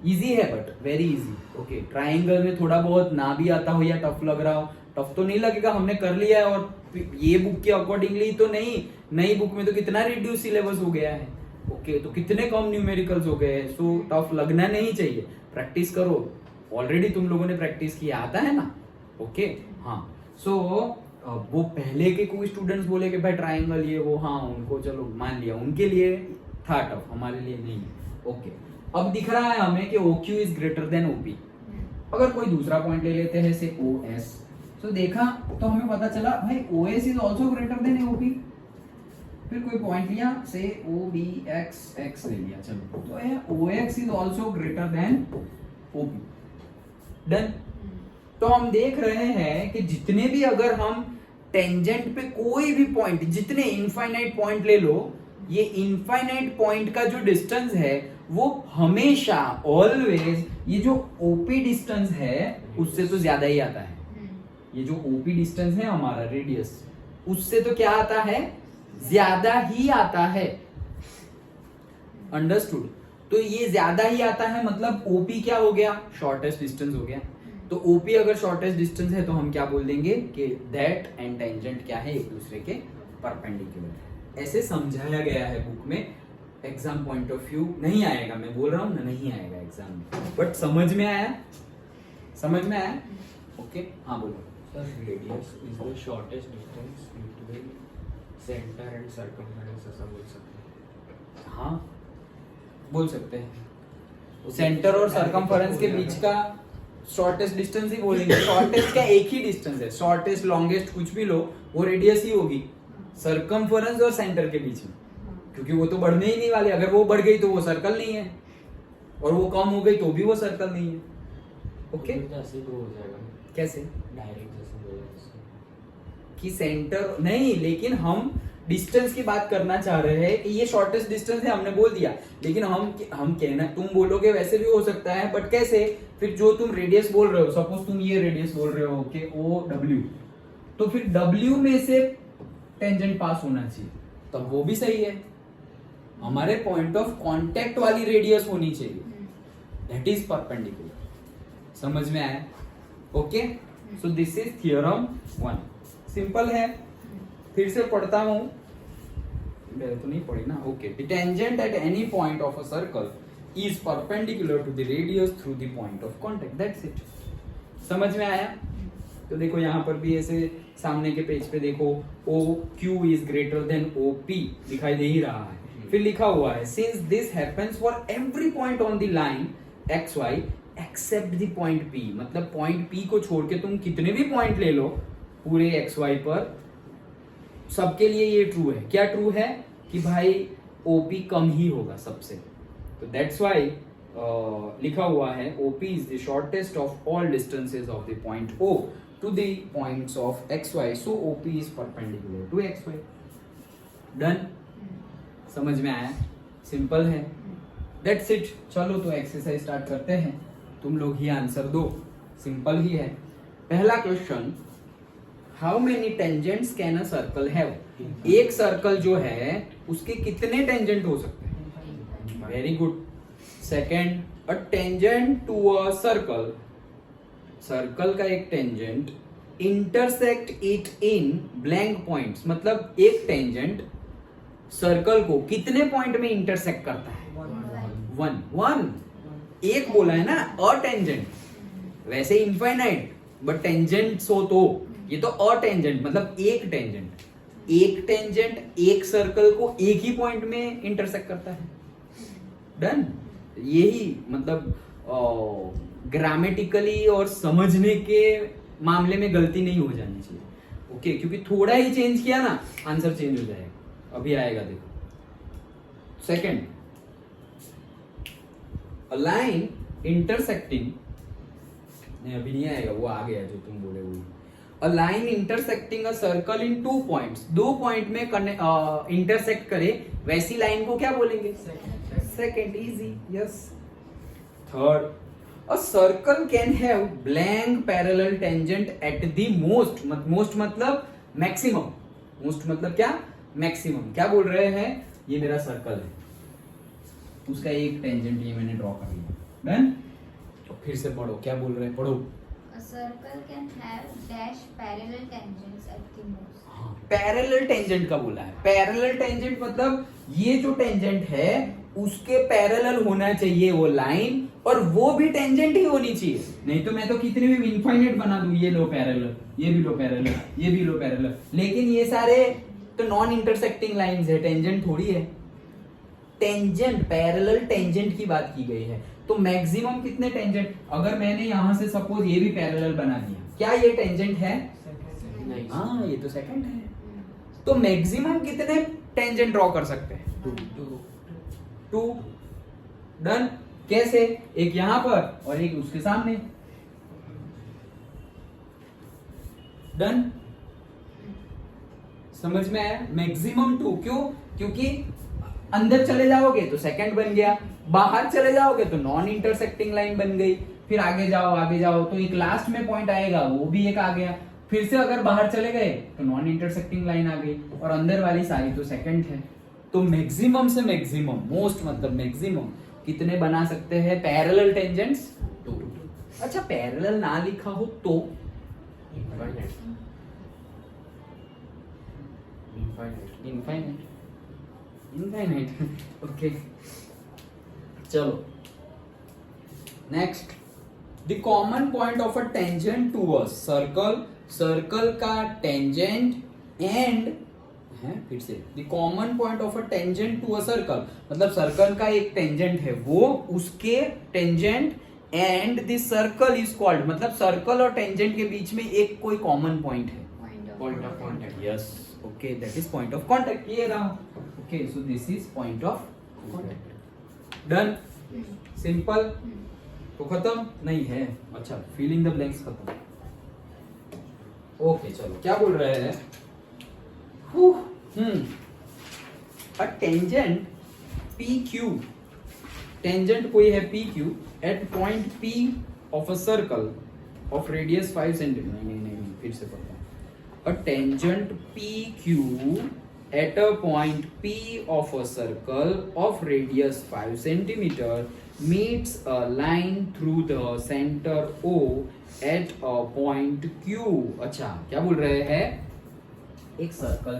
इजी है but very easy. Okay, triangle में थोड़ा बहुत ना भी आता हो या टफ लग रहा हो, टफ तो नहीं लगेगा, हमने कर लिया है। और ये बुक के अकॉर्डिंगली तो नहीं, नई बुक में तो कितना रिड्यूस सिलेबस हो गया है। ओके, तो कितने कम न्यूमेरिकल्स हो गए हैं, सो टफ लगना नहीं चाहिए। प्रैक्टिस करो, ऑलरेडी तुम लोगों ने प्रैक्टिस किया, आता है ना। ओके हाँ, सो वो पहले के कोई स्टूडेंट्स बोले कि भाई ट्राइंगल ये वो, हाँ उनको चलो मान लिया, उनके लिए था टफ, हमारे लिए नहीं है। ओके, अब दिख रहा है हमें कि OQ is greater then OP। अगर कोई दूसरा पॉइंट ले लेते हैं, से OS, तो देखा तो हमें पता चला भाई OS is also greater than OP। फिर कोई पॉइंट लिया, से OBX ले लिया, चलो तो ये OX is also greater than OP। Done. तो हम देख रहे हैं कि जितने भी, अगर हम टेंजेंट पे कोई भी पॉइंट, जितने इनफाइनाइट पॉइंट ले लो, ये इनफाइनाइट पॉइंट का जो डिस्टेंस है वो हमेशा ऑलवेज ये जो ओपी डिस्टेंस है उससे तो ज्यादा ही आता है। ये जो ओपी डिस्टेंस है हमारा रेडियस, उससे तो क्या आता है, ज्यादा ही आता है। अंडरस्टूड? तो ये ज्यादा ही आता है, मतलब ओपी क्या हो गया, शॉर्टेस्ट डिस्टेंस हो गया। तो ओपी अगर शॉर्टेस्ट डिस्टेंस है तो हम क्या बोल देंगे कि दैट एंड टेंजेंट क्या है, एक दूसरे के परपेंडिकुलर। ऐसे समझाया गया है बुक में। एग्जाम पॉइंट ऑफ व्यू नहीं आएगा, मैं बोल रहा हूँ ना, नहीं आएगा एग्जाम में, बट समझ में आया, समझ में आया। ओके हाँ बोलो। Sir, radius is the shortest distance between center and circumference, ऐसा बोल सकते हैं? हाँ बोल सकते हैं। सेंटर और सरकमफेरेंस के बीच का शॉर्टेस्ट डिस्टेंस ही बोलेंगे। शॉर्टेस्ट का एक ही डिस्टेंस है, शॉर्टेस्ट लॉन्गेस्ट कुछ भी लो, वो रेडियस ही होगी सरकमफेरेंस और सेंटर के बीच में, क्योंकि वो तो बढ़ने ही नहीं वाले। अगर वो बढ़ गई तो वो सर्कल नहीं है, और वो कम हो गई तो भी वो सर्कल नहीं है। ओके, जैसे तो हो जाएगा, कैसे डायरेक्ट जैसे बोला कि सेंटर नहीं, लेकिन हम डिस्टेंस की बात करना चाह रहे हैं कि ये शॉर्टेस्ट डिस्टेंस है, हमने बोल दिया। लेकिन हम कहना, तुम बोलोगे वैसे भी हो सकता है, बट कैसे? फिर जो तुम रेडियस बोल रहे हो, सपोज तुम ये रेडियस बोल रहे हो कि OW, तो फिर W में से टेंजेंट पास होना चाहिए, तब वो भी सही है। हमारे पॉइंट ऑफ कांटेक्ट वाली रेडियस होनी चाहिए, दैट इज परपेंडिकुलर। समझ में आया? Okay, so this is theorem 1। Simple है, फिर से पढ़ता हूं, तो नहीं पढ़ी ना। Okay, the tangent at any point of a circle is perpendicular to the radius through the point of contact. That's it. समझ में आया? तो देखो यहाँ पर भी ऐसे सामने के पेज पे देखो OQ is greater than OP दिखाई दे ही रहा है. फिर लिखा हुआ है since this happens for every point on the line XY except the point P. मतलब point P को छोड़ के तुम कितने भी पॉइंट ले लो पूरे XY पर, सबके लिए ये ट्रू है. क्या ट्रू है? कि भाई OP कम ही होगा सबसे. तो दैट्स वाई लिखा हुआ है OP is the shortest of all distances of the point O to the points of XY. So OP is perpendicular to XY. Done? समझ में आया? सिंपल है. That's it. चलो तो एक्सरसाइज स्टार्ट करते हैं. तुम लोग ही आंसर दो. सिंपल ही है. पहला question, how many tangents can a circle have? एक सर्कल जो है उसके कितने टेंजेंट हो सकते हैं? Very good. Second, a tangent to a circle, circle का एक tangent intersect it in blank points. मतलब एक टेंजेंट सर्कल को कितने पॉइंट में इंटरसेक्ट करता है? वन. एक बोला है ना, अ टेंजेंट. वैसे इनफाइनाइट, बट टेंजेंट्स हो तो ये तो अ टेंजेंट मतलब एक टेंजेंट. एक टेंजेंट एक सर्कल को एक ही पॉइंट में इंटरसेक्ट करता है. डन? यही मतलब ग्रामेटिकली और समझने के मामले में गलती नहीं हो जानी चाहिए. ओके, क्योंकि थोड़ा ही चेंज किया ना आंसर चेंज हो जाएगा. अभी आएगा देखो. सेकंड, अ लाइन इंटरसेक्टिंग, नहीं अभी नहीं आएगा, वो आ गया जो तुम बोले वो. A line intersecting a circle in 2 points, 2 point में इंटरसेक्ट करे वैसी लाइन को क्या बोलेंगे? Second. Easy. Yes. Third, a circle can have blank parallel tangent at the most. Most मतलब मैक्सिमम. मोस्ट मतलब क्या? मैक्सिमम. क्या बोल रहे हैं? ये मेरा सर्कल है, उसका एक टेंजेंट ये मैंने ड्रॉ कर लिया. डन? तो फिर से पढ़ो. क्या बोल रहे हैं? पढ़ो. A circle can have dash parallel tangents at the most. Parallel tangent का बोला है. पैरेलल टेंजेंट मतलब ये जो टेंजेंट है उसके पैरेलल होना चाहिए वो लाइन, और वो भी टेंजेंट ही होनी चाहिए. नहीं तो मैं तो कितने भी इनफाइनाइट बना दूं, ये लो पैरेलल, ये भी लो पैरेलल, ये भी लो पैरेलल, लेकिन ये सारे तो नॉन इंटरसेक्टिंग लाइंस है, टेंजेंट थोड़ी है. टेंजेंट, पैरेलल टेंजेंट की बात की गई है. तो मैक्सिमम कितने टेंजेंट? अगर मैंने यहां से सपोज ये भी पैरेलल बना दिया, क्या ये टेंजेंट है? हाँ, ये तो सेकंड है. तो मैक्सिमम कितने टेंजेंट ड्रॉ कर सकते हैं? 2. डन? कैसे? एक यहां पर और एक उसके सामने. डन? समझ में आया? मैक्सिमम 2. क्यों? क्योंकि अंदर चले जाओगे तो सेकंड बन गया, बाहर चले जाओगे तो नॉन इंटरसेक्टिंग लाइन बन गई, फिर आगे जाओ तो एक लास्ट में पॉइंट आएगा, वो भी एक आ गया. फिर से अगर बाहर चले गए तो नॉन इंटरसेक्टिंग लाइन आ गई, और अंदर वाली सारी तो सेकंड है. तो मैक्सिमम से मैक्सिमम, मोस्ट मतलब मैक्सिमम कितने बना सकते हैं पैरेलल टेंजेंट्स? 2. अच्छा, पैरेलल ना लिखा हो तो इनफाइनाइट. ओके, चलो next. The common point of a tangent to a circle, circle का टेंजेंट एंड फिर से the common point of a tangent to a circle, मतलब सर्कल का एक टेंजेंट है, वो उसके tangent and the circle is called, मतलब सर्कल और टेंजेंट के बीच में एक कोई कॉमन पॉइंट है. Point of contact. Yes. Okay, that is point of contact. ये रहा. Okay, so this is point of contact. Done. Simple. तो खत्म नहीं है? अच्छा, फिलिंग द ब्लैंक्स खत्म. ओके, चलो क्या बोल रहे हैं? अ टेंजेंट PQ, टेंजेंट कोई है PQ at point P of a circle of radius 5 centimetre. नहीं, फिर से पढ़ता हूं. A tangent PQ at a point P of a circle of radius 5 centimeter meets a line through the center O at a point Q. अच्छा, क्या बोल रहे हैं? एक सर्कल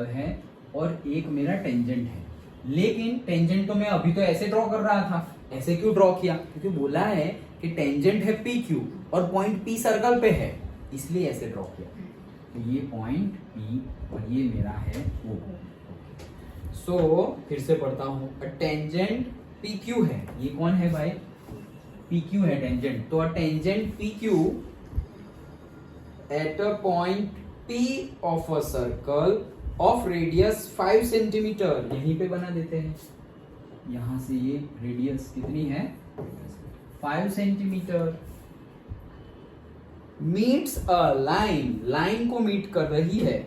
है और एक मेरा टेंजेंट है। लेकिन टेंजेंट तो मैं अभी तो ऐसे ड्रॉ कर रहा था, ऐसे क्यों ड्रॉ किया? क्योंकि बोला है कि टेंजेंट है पी क्यू और पॉइंट पी सर्कल पे है, इसलिए ऐसे ड्रॉ किया। तो ये पॉइंट पी और ये मेरा है ओ। सो फिर से पढ़ता हूं, टेंजेंट पी क्यू है, ये कौन है भाई? पी क्यू है टेंजेंट। तो tangent P Q eight a point P of a circle of radius 5 centimetre, यहीं पे बना देते हैं। यहां से ये रेडियस कितनी है? 5 centimetre. Meets a line, line को मीट कर रही है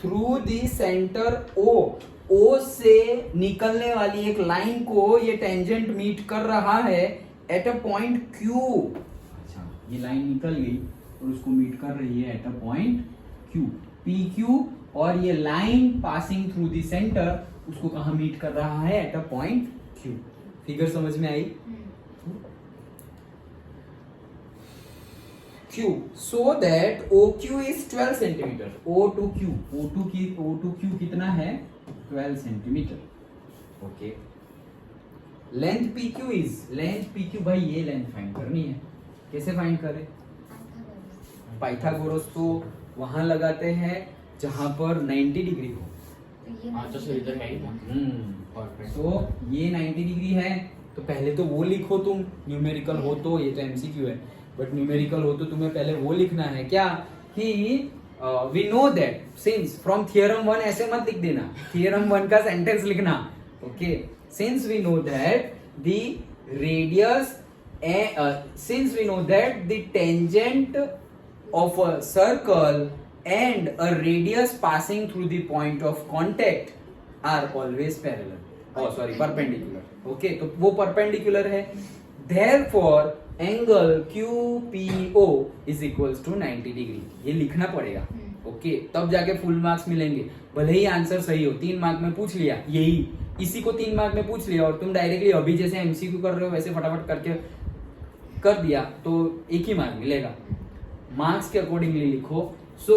थ्रू द सेंटर ओ, ओ से निकलने वाली एक लाइन को ये टेंजेंट मीट कर रहा है एट अ पॉइंट क्यू। अच्छा, ये लाइन निकल गई और उसको मीट कर रही है eight a point Q, P Q, और ये line passing through the centre उसको कहां मीट कर रहा है? Eight a point Q. Figure समझ में आई? Q, so that OQ is 12 centimetre, O to Q, O to Q कितना है? 12 centimetre. Okay, length PQ is, length PQ भाई ये लेंथ फाइंड करनी है, कैसे फाइंड करें? पाइथागोरस तो वहां लगाते हैं जहां पर 90 डिग्री हो। हाँ तो सर इधर है ही ना। तो ये 90 डिग्री है, तो पहले तो वो लिखो तुम, न्यूमेरिकल हो तो, ये तो एमसीक्यू है, बट न्यूमेरिकल हो तो तुम्हें पहले वो लिखना है क्या कि we know that since from theorem 1, ऐसे मत लिख देना, थियरम 1 का सेंटेंस लिखना। Okay, since we know that the radius, since we know that the tangent of a circle and a radius passing through the point of contact are always parallel, oh sorry perpendicular। okay, तो वो perpendicular है, therefore angle QPO is equals to 90 degree, ये लिखना पड़ेगा। Okay, तब जाके full marks मिलेंगे। भले ही आंसर सही हो, 3 मार्क में पूछ लिया, यही इसी को 3 मार्क में पूछ लिया और तुम डायरेक्टली अभी जैसे एमसीक्यू कर रहे हो वैसे फटाफट करके कर दिया तो 1 ही मार्क मिलेगा। मार्क्स के अकॉर्डिंगली लिखो। सो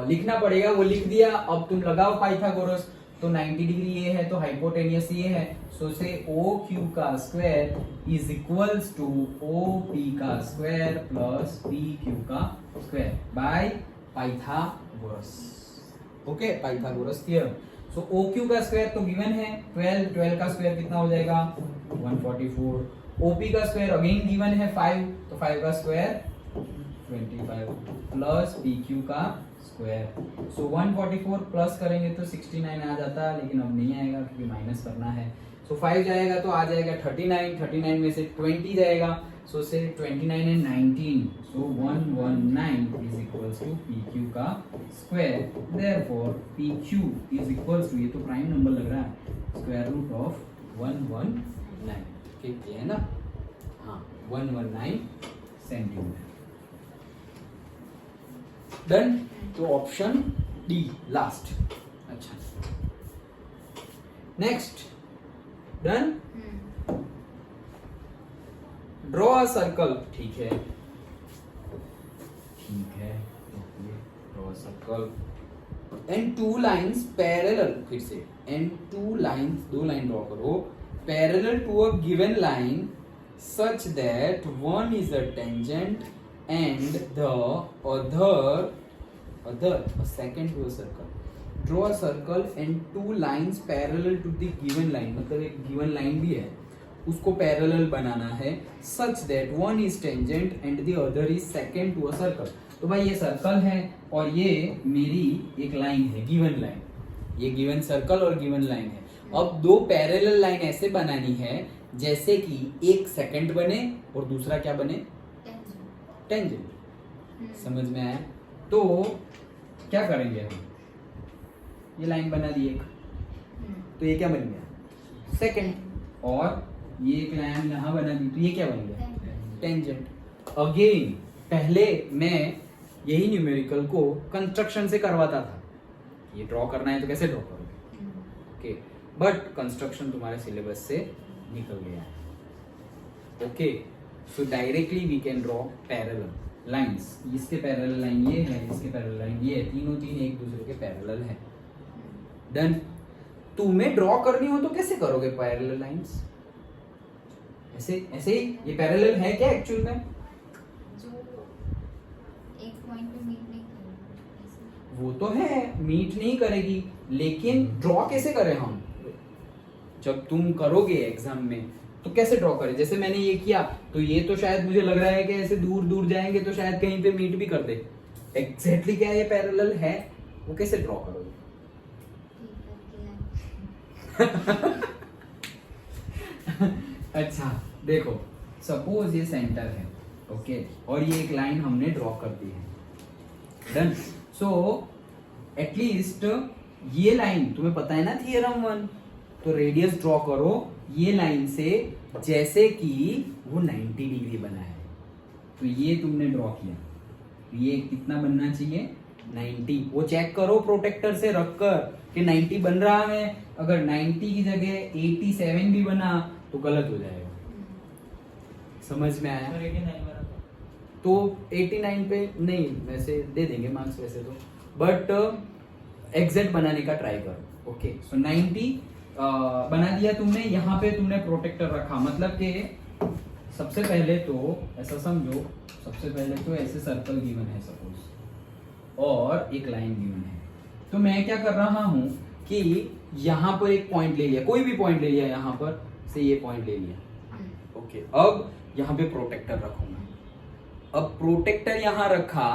लिखना पड़ेगा, वो लिख दिया। अब तुम लगाओ पाइथागोरस, तो 90 डिग्री ये है तो हाइपोटेनियस ये है, सो से OQ का square is equals to OP का स्क्वायर प्लस PQ का square by Pythagoras. Okay, Pythagoras theorem. So OQ का स्क्वायर तो गिवन है 12, 12 का स्क्वायर कितना हो जाएगा? 144। OP का स्क्वायर अगेन गिवन है 5, तो 5 का स्क्वायर 25 प्लस PQ का स्क्वायर। सो 144 प्लस करेंगे तो 69 आ जाता है, लेकिन अब नहीं आएगा क्योंकि माइनस करना है। सो 5 जाएगा तो आ जाएगा 39, 39 में से 20 जाएगा, so say 29 and 19, so 119 is equals to PQ का square. Therefore PQ is equals to, ये तो प्राइम नंबर लग रहा है, स्क्वायर रूट ऑफ 119। ठीक है ना? हाँ, 119 सेंटीमीटर। डन। तो ऑप्शन डी लास्ट। अच्छा, next. Done. Draw a circle. ठीक है, ठीक है, draw a circle and 2 lines parallel. फिर से एंड 2 लाइंस, 2 लाइन ड्रॉ करो parallel to a given line such that one is a tangent and the other a second to a circle. Draw a circle and 2 lines parallel to the given line, मतलब एक given line भी है, उसको parallel बनाना है such that one is tangent and the other is second to a circle। तो भाई ये circle है और ये मेरी एक लाइन है, गिवन लाइन, ये गिवन सर्कल और गिवन लाइन है। अब 2 पैरेलल लाइन ऐसे बनानी है जैसे कि एक सेकंड बने और दूसरा क्या बने? टेंजेंट। समझ में आया? तो क्या करेंगे हम? ये लाइन बना दी एक, तो ये क्या बन गया? सेकंड। और ये एक लाइन यहाँ बना दी, तो ये क्या बन गया? टेंजेंट। अगेन पहले मैं यही न्यूमेरिकल को कंस्ट्रक्शन से करवाता था, ये ड्रॉ करना है तो कैसे ड्रॉ करोगे? ओके, बट कंस्ट्रक्शन तुम्हारे सिलेबस से निकल गया है। Okay, so directly we can draw parallel lines. इसके पैरेलल लाइन ये है, इसके पैरेलल लाइन ये है, तीनों तीन एक दूसरे के पैरेलल है। डन। तुम्हें ड्रॉ करनी हो तो कैसे करोगे पैरेलल लाइंस? ऐसे ऐसे ही। ये पैरेलल है क्या एक्चुअल में? जो एक पॉइंट पे मीट नहीं करेगी। वो तो है, मीट नहीं करेगी, लेकिन ड्रॉ कैसे करें हम? जब तुम करोगे एग्जाम में तो कैसे ड्रॉ करें? जैसे मैंने ये किया तो ये तो शायद मुझे लग रहा है कि ऐसे दूर दूर जाएंगे तो शायद कहीं पे मीट भी कर दे। एग्जैक्टली क्या ये पैरेलल है, वो कैसे ड्रॉ करोगे? अच्छा देखो, सपोज ये सेंटर है, ओके, और ये एक लाइन हमने ड्रॉ कर दी है, डन। सो एटलीस्ट ये लाइन तुम्हें पता है ना थ्योरम 1, तो रेडियस ड्रॉ करो ये लाइन से जैसे कि वो 90 डिग्री बना है। तो ये तुमने ड्रॉ किया, ये कितना बनना चाहिए? 90। वो चेक करो प्रोटेक्टर से रखकर कि 90 बन रहा है। अगर 90 की जगह 87 भी बना तो गलत हो जाएगा। समझ में आया? और 89 बना तो 89 पे नहीं, वैसे दे देंगे मार्क्स वैसे तो, बट एग्जैक्ट बनाने का ट्राई करो। ओके, सो 90 बना दिया तुमने। यहाँ पे तुमने प्रोटेक्टर रखा, मतलब कि सबसे पहले तो ऐसा समझो, सबसे पहले तो ऐसे सर्कल गिवन है सपोज, और एक लाइन गिवन है। तो मैं क्या कर रहा हूं कि यहाँ पर एक पॉइंट ले लिया, कोई भी पॉइंट ले लिया, यहाँ पर से ये पॉइंट ले लिया। ओके, अब यहाँ पे प्रोटेक्टर रखूंगा। अब प्रोटेक्टर यहाँ रखा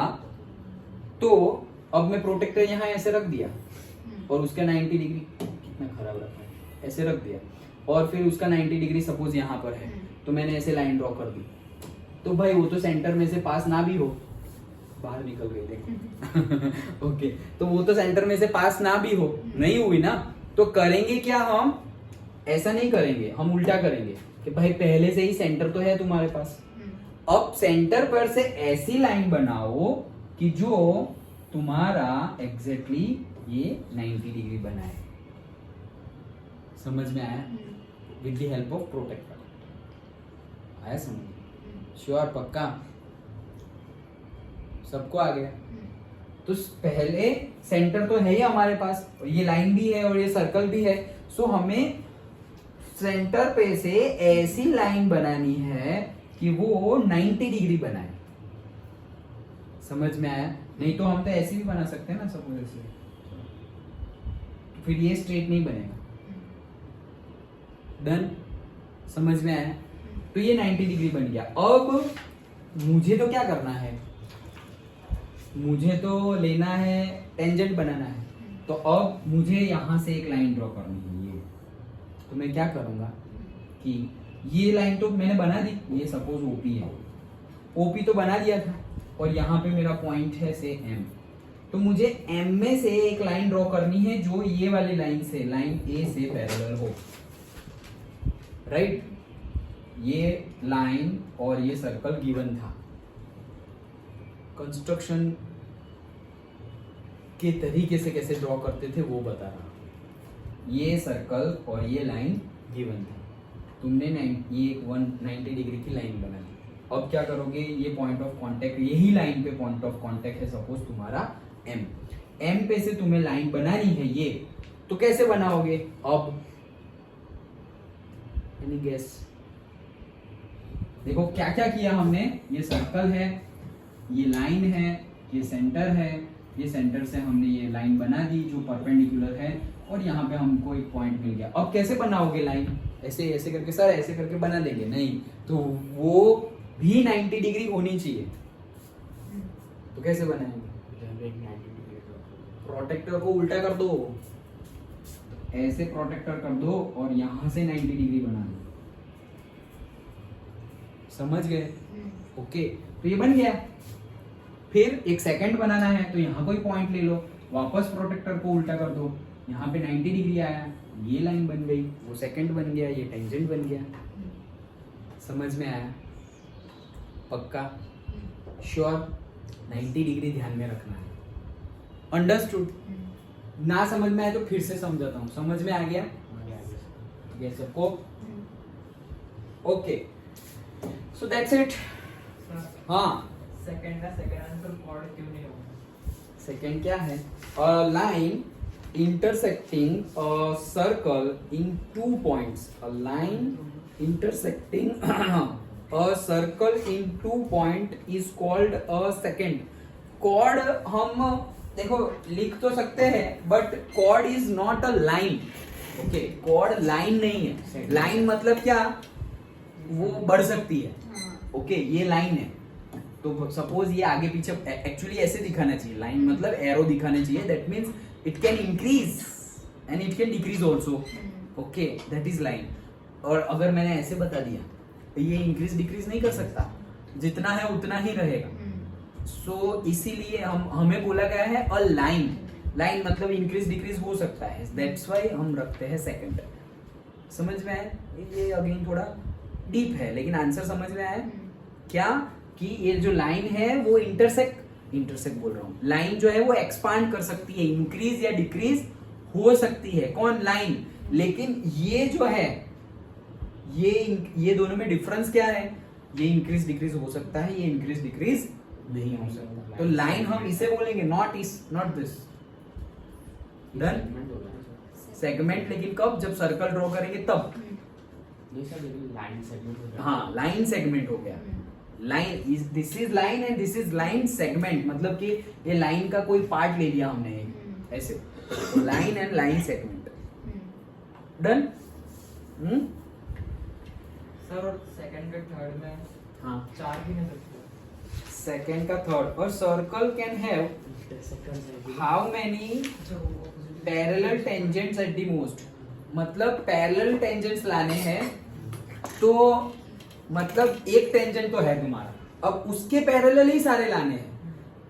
तो अब मैं प्रोटेक्टर यहाँ ऐसे रख दिया और उसका 90 डिग्री, कितना खराब रखा है, ऐसे रख दिया, और फिर उसका 90 डिग्री सपोज यहाँ पर है, तो मैंने ऐसे लाइन ड्रॉ कर दी। तो भाई वो तो सेंटर में से पास ना भी हो, बाहर निकल गई देखो। ओके, तो वो तो सेंटर में से पास ना भी हो, नहीं हुई ना, तो करेंगे क्या हम? ऐसा नहीं करेंगे, हम उल्टा करेंगे कि भाई पहले से ही सेंटर तो है तुम्हारे पास, अब सेंटर पर से ऐसी लाइन बनाओ कि जो तुम्हारा एग्जैक्टली ये 90 डिग्री बनाए। समझ में आया? With the help of protractor. आया समझ? श्योर? पक्का? सबको आ गया? तो पहले सेंटर तो है ही हमारे पास, और ये लाइन भी है और ये सर्कल भी है, सो हमें सेंटर पे से ऐसी लाइन बनानी है कि वो 90 डिग्री बनाए। समझ में आया? नहीं तो हम तो ऐसे भी बना सकते हैं ना, सपोज ऐसे, तो फिर ये स्ट्रेट नहीं बनेगा। डन? समझ में आया? तो ये 90 डिग्री बन गया। अब मुझे तो क्या करना है? मुझे तो लेना है, टेंजेंट बनाना है। तो अब मुझे यहां से एक लाइन ड्रॉ करनी है, ये। तो मैं क्या करूंगा कि ये लाइन तो मैंने बना दी, ये सपोज ओपी है, ओपी तो बना दिया था, और यहाँ पे मेरा पॉइंट है से एम। तो मुझे एम में से एक लाइन ड्रॉ करनी है जो ये वाली लाइन से, लाइन ए से पैरेलल हो, राइट? ये लाइन और ये सर्कल गिवन था, कंस्ट्रक्शन के तरीके से कैसे ड्रॉ करते थे वो बता रहा। ये सर्कल और ये लाइन गिवन था, तुमने ये 190 डिग्री की लाइन बना दी। अब क्या करोगे? ये पॉइंट ऑफ कांटेक्ट, यही लाइन पे पॉइंट ऑफ कांटेक्ट है सपोज तुम्हारा एम। एम पे से तुम्हें लाइन बनानी है ये, तो कैसे बनाओगे? अब एनी गेस? देखो क्या क्या किया हमने। ये सर्कल है, ये लाइन है, ये सेंटर है, ये सेंटर से हमने ये लाइन बना दी जो परपेंडिकुलर है, और यहाँ पे हमको एक पॉइंट मिल गया। अब कैसे बनाओगे लाइन? ऐसे ऐसे करके, सर ऐसे करके बना देंगे? नहीं, तो वो भी 90 डिग्री होनी चाहिए। तो कैसे बनाएंगे? प्रोटेक्टर को उल्टा कर दो, ऐसे प्रोटेक्टर कर दो और यहां से 90 डिग्री बना दो। समझ गए? ओके, तो ये बन गया। फिर एक सेकंड बनाना है तो यहाँ कोई पॉइंट ले लो, वापस प्रोटेक्टर को उल्टा कर दो, यहाँ पे 90 डिग्री आया, ये लाइन बन गई, वो सेकंड बन गया, ये टेंजेंट बन गया। समझ में आया? पक्का? श्योर? 90 डिग्री ध्यान में रखना है। अंडरस्टूड? ना समझ में आया तो फिर से समझाता हूँ। समझ में आ गया ये सबको? Okay, so that's it. हाँ, सेकंड का सेकंड आंसर कॉर्ड क्यों नहीं होगा? सेकंड क्या है? Line intersecting a circle in 2 points. A line intersecting a circle in 2 point is called a secant. Chord हम देखो लिख तो सकते हैं, but chord is not a line. Okay, chord line नहीं है. Line मतलब क्या? वो बढ़ सकती है. Okay, ये लाइन है. तो सपोज ये आगे पीछे एक्चुअली ऐसे दिखाना चाहिए. लाइन मतलब एरो दिखाना चाहिए. That means it can increase and it can decrease also. Okay, that is line. और अगर मैंने ऐसे बता दिया ये इंक्रीज डिक्रीज नहीं कर सकता, जितना है उतना ही रहेगा. सो इसीलिए हमें बोला गया है अ लाइन. लाइन मतलब इंक्रीज डिक्रीज हो सकता है. दैट्स व्हाई हम रखते हैं सेकंड. समझ में आया? ये अगेन थोड़ा डीप है, लेकिन आंसर समझ में आया क्या? कि ये जो लाइन है वो इंटरसेक्ट बोल रहा हूँ. लाइन जो है वो एक्सपांड कर सकती है, इंक्रीज या डिक्रीज हो सकती है. कौन? लाइन. लेकिन ये जो है ये दोनों में डिफरेंस क्या है? ये इंक्रीज डिक्रीज हो सकता है, ये इंक्रीज डिक्रीज नहीं हो सकता. तो लाइन हम इसे बोलेंगे, नॉट दिस. डन. सेगमेंट लेकिन कब? जब सर्कल ड्रॉ करेंगे तब. ये सब लाइन सेगमेंट हो गया. हाँ, लाइन सेगमेंट हो गया. Line, this is line and this is line segment. मतलब कि ये लाइन का कोई पार्ट ले लिया हमने ऐसे. Line and line segment. Done. Sir और सेकंड का थर्ड में हाँ, 4 भी नहीं सकते. सेकंड का थर्ड. और circle can have how many जो opposite parallel tangents at the most. मतलब पैरेलल टेंजेंट्स लाने हैं तो मतलब एक टेंजेंट तो है तुम्हारा, अब उसके पैरेलल ही सारे लाने हैं.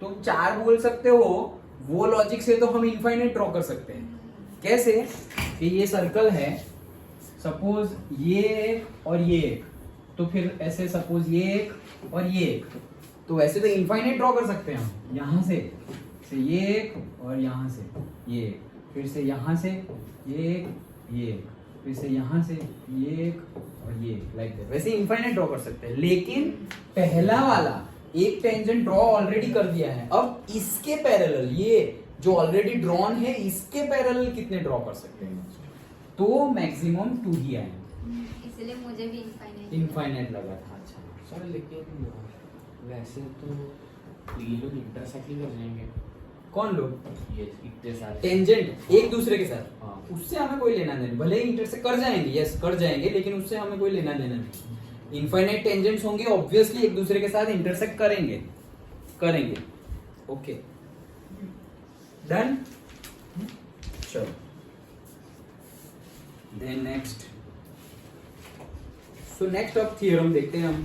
तुम 4 बोल सकते हो. वो लॉजिक से तो हम इनफाइनाइट ड्रॉ कर सकते हैं. कैसे? कि ये सर्कल है, सपोज ये एक और ये एक, तो फिर ऐसे सपोज ये एक और ये एक, तो वैसे तो इनफाइनाइट ड्रॉ कर सकते हैं हम. यहाँ से ये एक और यहाँ से ये एक, फिर से यहाँ से ये एक, ये एक, फिर से यहाँ से ये एक और ये लाइक दैट. वैसे इनफाइनाइट ड्रॉ कर सकते हैं. लेकिन पहला वाला एक टेंजेंट ड्रॉ ऑलरेडी कर दिया है. अब इसके पैरेलल ये जो ऑलरेडी ड्रॉन है इसके पैरेलल कितने ड्रॉ कर सकते हैं? तो मैक्सिमम 2 ही आएंगे. इसलिए मुझे भी इनफाइनाइट लगा था. अच्छा, सर लेकिन वैसे तो ये लोग इंटरसेक्ट ही कर जाएंगे. कौन लोग? ये इतने सारे टेंजेंट एक दूसरे के साथ. हाँ. उससे हमें कोई लेना देना. भले ही इंटरसेक्ट कर जाएंगे, यस कर जाएंगे, लेकिन उससे हमें कोई लेना देना नहीं. इनफाइनाइट टेंजेंट्स होंगे, ऑब्वियसली एक दूसरे के साथ इंटरसेक्ट करेंगे. Okay, done. चलो देन नेक्स्ट. सो नेक्स्ट अब थ्योरम देखते हैं हम.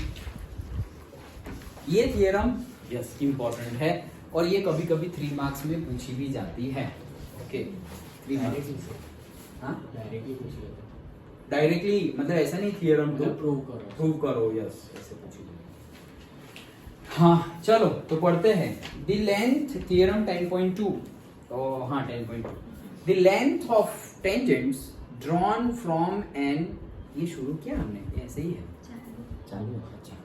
ये थ्योरम यस इंपॉर्टेंट है और ये कभी कभी 3 मार्क्स में पूछी भी जाती है. Okay, 3 marks. हाँ, डायरेक्टली पूछ लेते हैं. डायरेक्टली मतलब ऐसा नहीं थ्योरम तो प्रूव करो. यस, ऐसे पूछी. हाँ चलो तो पढ़ते हैं. The length theorem 10.2. हाँ 10.2. The length of tangents drawn from an. ये शुरू किया हमने, ऐसे ही है चालू. अच्छा.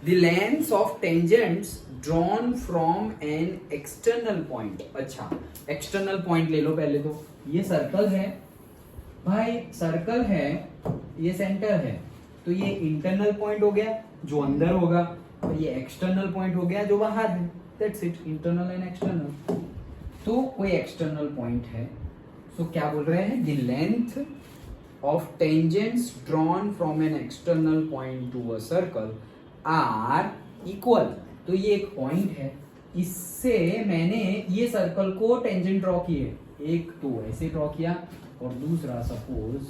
The lengths of tangents drawn from an external point. अच्छा, external point ले लो पहले तो. ये सर्कल है भाई, सर्कल है, ये सेंटर है, तो ये इंटरनल पॉइंट हो गया जो अंदर होगा, और ये एक्सटर्नल पॉइंट हो गया जो बाहर है. That's it, internal and external. तो कोई एक्सटर्नल पॉइंट है. सो क्या बोल रहे हैं? The length of tangents drawn from an external point to a circle are equal. तो ये एक पॉइंट है, इससे मैंने ये सर्कल को टेंजेंट ड्रॉ किए. एक तो ऐसे ड्रॉ किया और दूसरा सपोज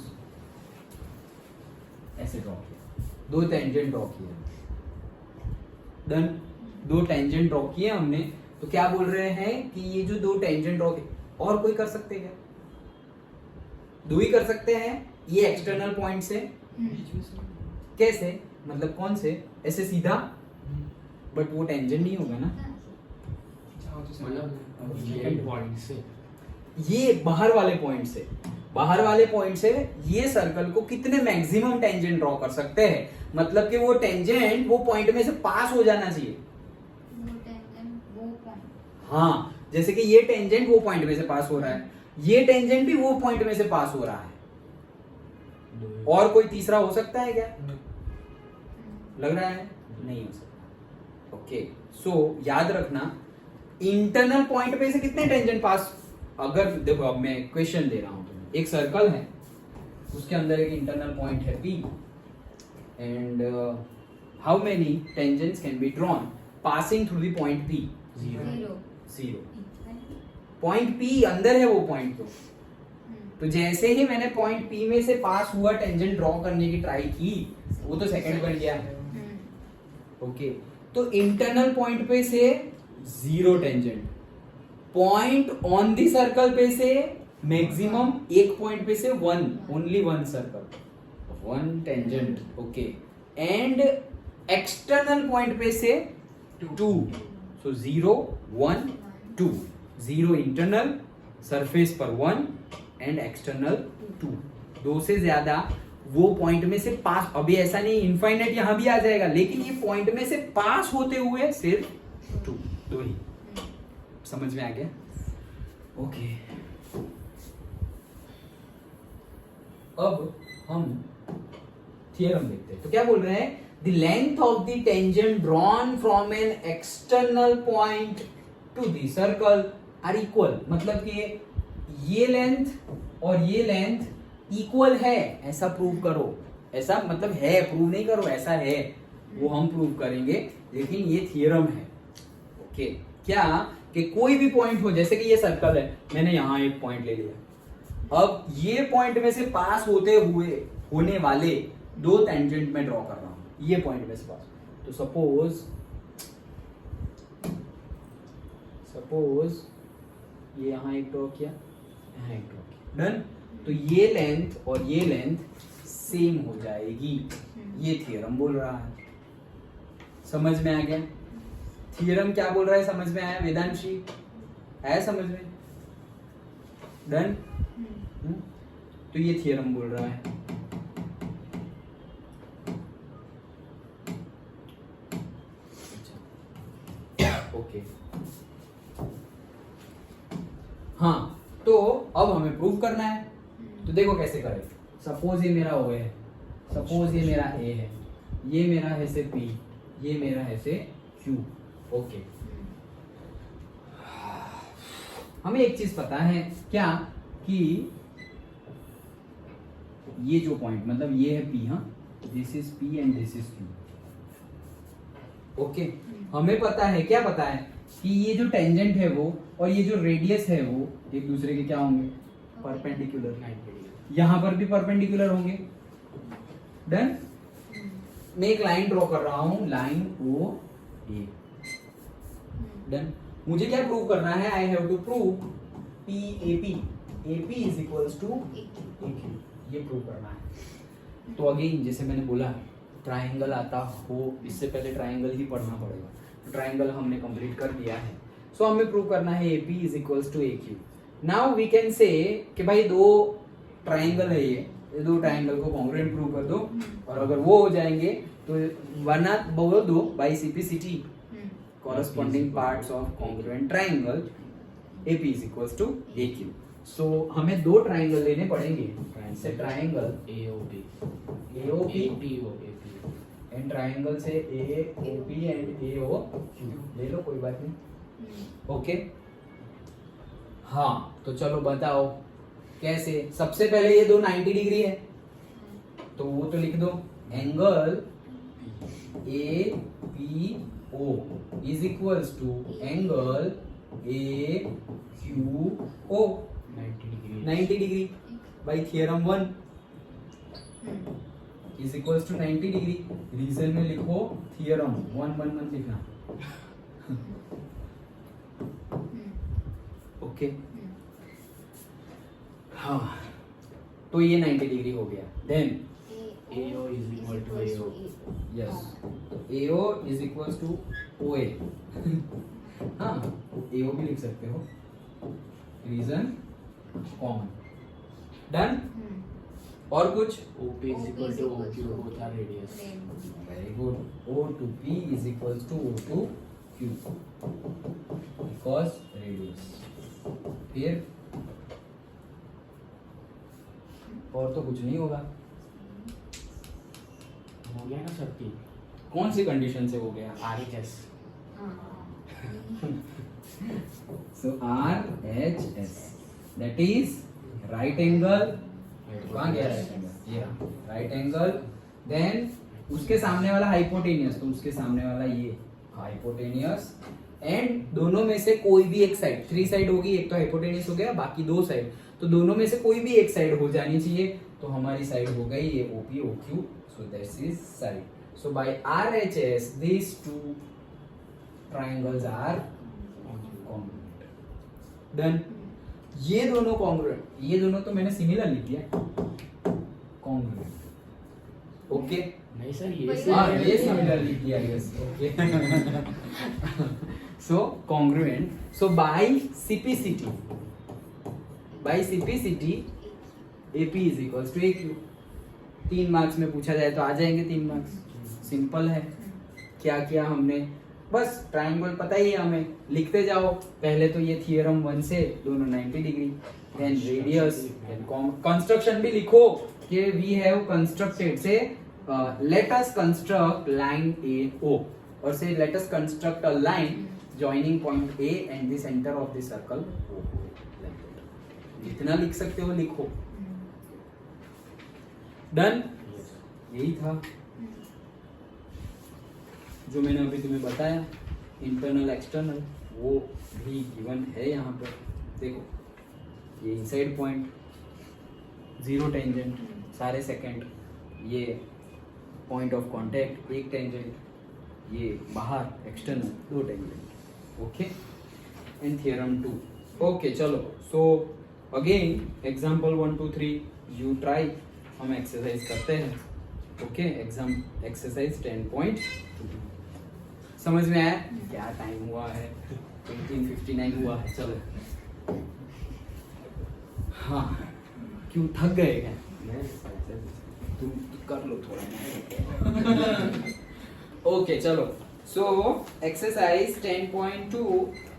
ऐसे ड्रॉ किया. 2 टेंजेंट ड्रॉ किए. डन. 2 टेंजेंट ड्रॉ किए हमने. तो क्या बोल रहे हैं कि ये जो 2 टेंजेंट ड्रॉ किए, और कोई कर सकते क्या? 2 ही कर सकते हैं. ये एक्सटर्नल पॉइंट से कैसे? मतलब कौन से? ऐसे सीधा, बट वो टेंजेंट नहीं होगा ना. मतलब ये पॉइंट से, ये बाहर वाले पॉइंट से ये सर्कल को कितने मैक्सिमम टेंजेंट ड्रॉ कर सकते हैं. मतलब कि वो टेंजेंट वो पॉइंट में से पास हो जाना चाहिए. वो टेंजेंट वो पॉइंट. हाँ, जैसे कि ये टेंजेंट वो पॉइंट में से पास हो रहा है, ये टेंजेंट भी वो पॉइंट में से पास हो रहा है। और कोई तीसरा हो सकता है क्या? लग रहा है नहीं हो सकता। ओके, सो याद रखना इंटरनल पॉइंट पे से कितने टेंजेंट पास, अगर देखो अब मैं क्वेश्चन दे रहा हूं तुम्हें, एक सर्कल है उसके अंदर एक इंटरनल पॉइंट है P and how many tangents can be drawn passing through the point P? Zero. Point P अंदर है वो पॉइंट तो जैसे ही मैंने पॉइंट P में से पास हुआ टेंजेंट ड्रॉ करने की ट्राई की, वो तो सेकंड बन गया। ओके, तो इंटरनल पॉइंट पे से zero tangent, point on the circle पे से मैक्सिमम एक पॉइंट पे से one, only one circle, one tangent. Okay, and external point पे से टू, सो 0 1 2, 0 इंटरनल सरफेस पर 1 एंड एक्सटर्नल 2, दो से ज्यादा वो पॉइंट में से पास, अभी ऐसा नहीं इनफाइनाइट यहां भी आ जाएगा, लेकिन ये पॉइंट में से पास होते हुए सिर्फ 2, दो ही। समझ में आ गया? ओके, अब हम थियरम देखते हैं। तो क्या बोल रहे हैं? The length of the tangent drawn from an external point to the circle are equal, मतलब कि ये लेंथ और ये लेंथ इक्वल है, ऐसा प्रूव करो। ऐसा मतलब है, प्रूव नहीं करो, ऐसा है, वो हम प्रूव करेंगे, लेकिन ये थियरम है। ओके, क्या कि कोई भी पॉइंट हो, जैसे कि ये सर्कल है, मैंने यहां एक पॉइंट ले लिया, अब ये पॉइंट में से पास होते हुए होने वाले दो टेंजेंट में ड्रॉ कर रहा हूं, ये पॉइंट में से पास। तो सपोज ये यहां एक ड्रॉ किया, यहां एक ड्रॉ किया, डन। तो ये लेंथ और ये लेंथ सेम हो जाएगी, ये थियरम बोल रहा है। समझ में आ गया? थियरम क्या बोल रहा है, समझ में आया वेदांशी? है समझ में? डन। तो ये थियरम बोल रहा है। ओके, हाँ, तो अब हमें प्रूव करना है। तो देखो कैसे करें। सपोज ये मेरा O है, सपोज ये मेरा A है, ये मेरा है से P, ये मेरा है से Q। ओके, हमें एक चीज पता है क्या, कि ये जो पॉइंट, मतलब ये है P, हाँ, this is P and this is Q। Okay, हमें पता है, क्या पता है, कि ये जो टेंजेंट है वो और ये जो रेडियस है वो एक दूसरे के क्या होंगे, परपेंडिकुलर। यहां पर भी परपेंडिकुलर होंगे। डन। मैं एक लाइन ड्रॉ कर रहा हूं, लाइन ओ ए। डन। मुझे क्या प्रूव करना है? I have to prove P A P is equals to A Q, ये प्रूव करना है। तो अगेन जैसे मैंने बोला, ट्राइंगल आता हो, इससे पहले ट्राइंगल ही पढ़ना पड़ेगा। तो ट्राइंगल हमने कंप्लीट कर दिया है, सो हमें प्रूव करना है A P is equals to A Q. Now we can say कि भाई दो ट्राइंगल है, ये दो ट्राइंगल को कॉन्ग्रुएंट प्रूव कर दो, और अगर वो हो जाएंगे तो वरना बोल दो by CPCT corresponding parts of congruent triangle AP is equals to AQ। so हमें दो ट्राइंगल लेने पड़ेंगे, से ट्राइंगल AOP एंड ट्राइंगल से AOP एंड AOQ ले लो, कोई बात नहीं। ओके, हाँ, तो चलो बताओ कैसे। सबसे पहले ये दो 90 डिग्री है, तो वो तो लिख दो, angle APO is equals to angle AQO 90 degree by theorem 1 is equals to 90 degree. Reason में लिखो theorem 1 लिखना। ओके, हाँ, तो ये 90 डिग्री हो गया। Then AO is equal to AO। Yes, AO is equals to OA। हाँ, AO भी लिख सकते हो, रीजन कॉमन। डन। और कुछ? OP is equal to OQ, both are radius। Very good. O to P is equals to O to Q because radius। फिर और तो कुछ नहीं होगा। हो गया ना सबकी कौन सी कंडीशन से हो गया? RHS So RHS that is right angle। कहाँ गया right angle? ये right angle। Then उसके सामने वाला हाइपोटेनियस, तो उसके सामने वाला ये हाइपोटेनियस। एंड दोनों में से कोई भी एक साइड, 3 साइड होगी, एक तो हाइपोटेनियस हो गया, बाकी 2 साइड, तो दोनों में से कोई भी एक साइड हो जानी चाहिए। तो हमारी साइड हो गई ये OP OQ। So this is side. So by RHS these two triangles are congruent. Done. ये दोनों congruent, ये दोनों तो मैंने सिमिलर लिख दिया, congruent. Okay. नहीं सर हाँ ये सिमिलर लिख दिया, yes. Okay. So congruent. So by CPCT AP is equals to AQ। 3 marks में पूछा जाए तो आ जाएंगे 3 मार्क्स। सिंपल है। क्या किया हमने, बस ट्रायंगल पता ही है हमें, लिखते जाओ। पहले तो ये थियरम 1 से दोनों 90 degree, then radius, then construction भी लिखो कि we have constructed say let us construct line AO और say let us construct a line joining point A and the centre of the circle O। जितना लिख सकते हो लिखो। डन। यही था जो मैंने अभी तुम्हें बताया, इंटरनल एक्सटर्नल वो भी गिवन है यहाँ पर। देखो ये इनसाइड पॉइंट 0 टेंजेंट सारे सेकंड, ये पॉइंट ऑफ कांटेक्ट 1 टेंजेंट, ये बाहर external 2 tangent. Okay and theorem 2। Okay चलो, so again example 1 2 3 you try. हम एक्सरसाइज करते हैं। ओके एग्जाम एक्सरसाइज 10.2 समझ में आया? क्या टाइम हुआ है? 18:59 हुआ है। चलो हाँ, क्यों थक गए क्या? तुम कर लो थोड़ा। ओके चलो, so exercise 10.2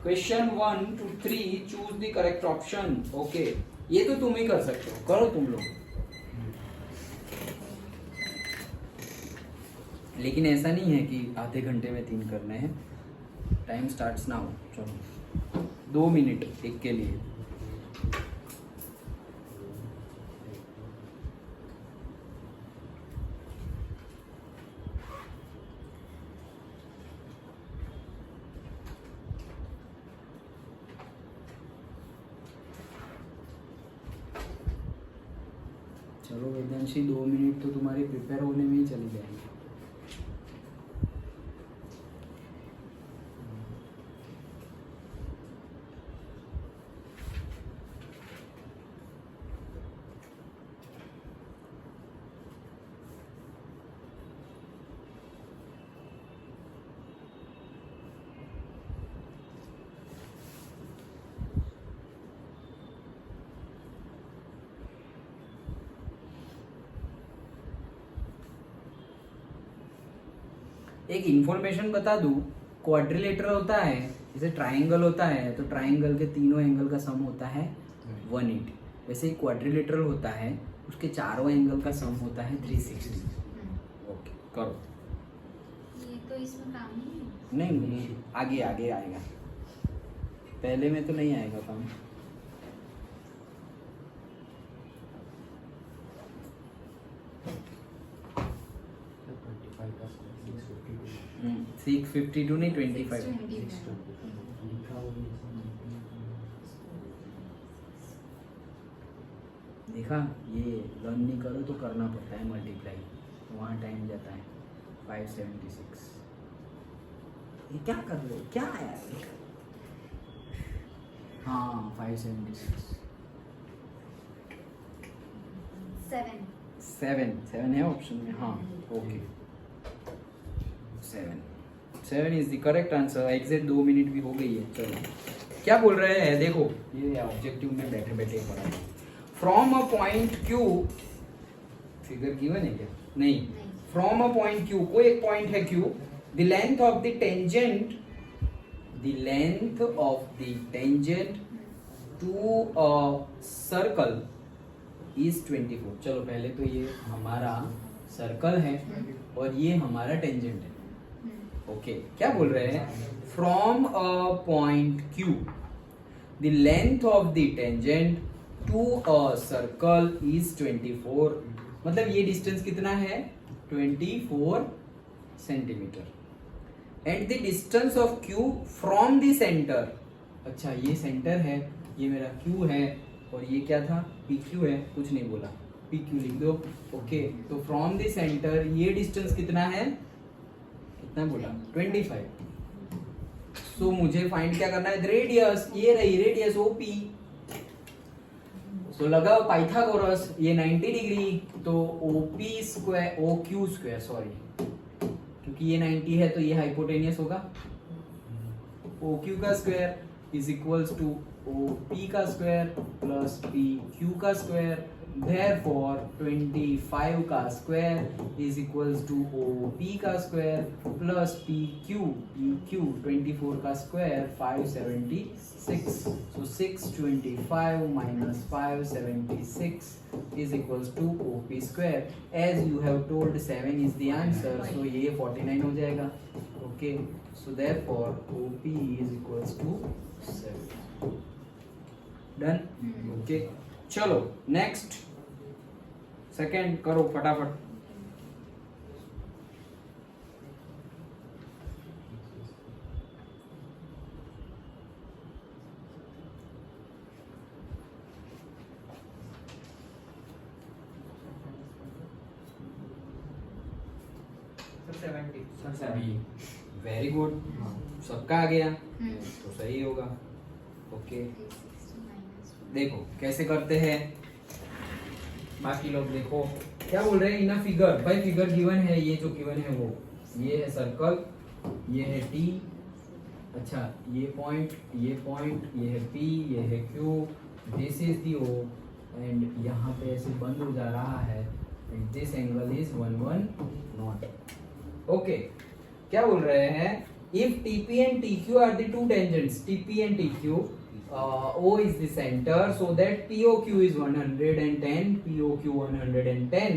question 1 to 3 choose the correct option. Okay ये तो तुम ही कर सकते हो, करो तुम लोग। लेकिन ऐसा नहीं है कि आधे घंटे में 3 करने हैं। Time starts now. चलो 2 मिनट एक के लिए। चलो वेदांशी 2 मिनट तो तुम्हारी प्रिपेयर होने में ही चली जाएंगे। एक इंफॉर्मेशन बता दूं, क्वाड्रिलेटरल होता है, जैसे ट्रायंगल होता है तो ट्रायंगल के तीनों एंगल का सम होता है 180। वैसे ही क्वाड्रिलेटरल होता है, उसके चारों एंगल का सम होता है 360। ओके करो। ये तो इसमें काम नहीं है। नहीं आगे आगे आएगा, पहले में तो नहीं आएगा काम। 652 नहीं 25। देखा, ये लर्न नहीं करो तो करना पड़ता है मल्टीप्लाई, वहाँ टाइम जाता है। 576। ये क्या कर रहे हो, क्या आया है? हाँ 576। 7 है ऑप्शन में। हाँ okay 7 is the correct answer. Exact 2 minute भी हो गई है। चलो क्या बोल रहे हैं देखो, ये ऑब्जेक्टिव में बैठे बैठे पढ़ा। From a point Q, figure given है क्या? नहीं। फ्रॉम अ पॉइंट Q, कोई एक पॉइंट है Q, the length of the tangent to a circle is 24। चलो पहले तो ये हमारा सर्कल है और ये हमारा टेंजेंट है। ओके क्या बोल रहे हैं, from a point Q the length of the tangent to a circle is 24। मतलब ये डिस्टेंस कितना है, 24 centimetre. And the distance of Q from the centre, अच्छा ये सेंटर है, ये मेरा Q है और ये क्या था, PQ है, कुछ नहीं बोला, PQ लिख दो। ओके तो फ्रॉम द सेंटर ये डिस्टेंस कितना है, कितना बोला, 25। सो मुझे फाइंड क्या करना है, रेडियस, ये रही रेडियस OP। तो लगाओ पाइथागोरस, ये 90 डिग्री, तो OP square, OQ square sorry, क्योंकि ये 90 है तो ये हाइपोटेनियस होगा, OQ का square is equals to OP का स्क्वायर प्लस PQ का स्क्वायर। Therefore 25 का square is equals to OP का स्क्वायर प्लस PQ 24 का square 576। So 625 minus 576 is equals to OP square. As you have told 7 is the answer, so ये 49 हो जाएगा। Okay, so therefore OP is equals to 7. Done? Okay, चलो next second करो फटाफट। Sir 70 सभी very good, सबका आ गया तो सही होगा। ओके देखो कैसे करते हैं, बाकी लोग देखो क्या बोल रहे हैं इन फिगर। भाई फिगर गिवन है, ये जो गिवन है वो ये है सर्कल, ये है T, अच्छा ये पॉइंट, ये है P, ये है Q, this is the O and यहाँ पे ऐसे बंद हो जा रहा है and this angle is 110। Okay क्या बोल रहे हैं, if TP and TQ are the two tangents, TP and TQ, O is the center, so that POQ is 110, POQ 110,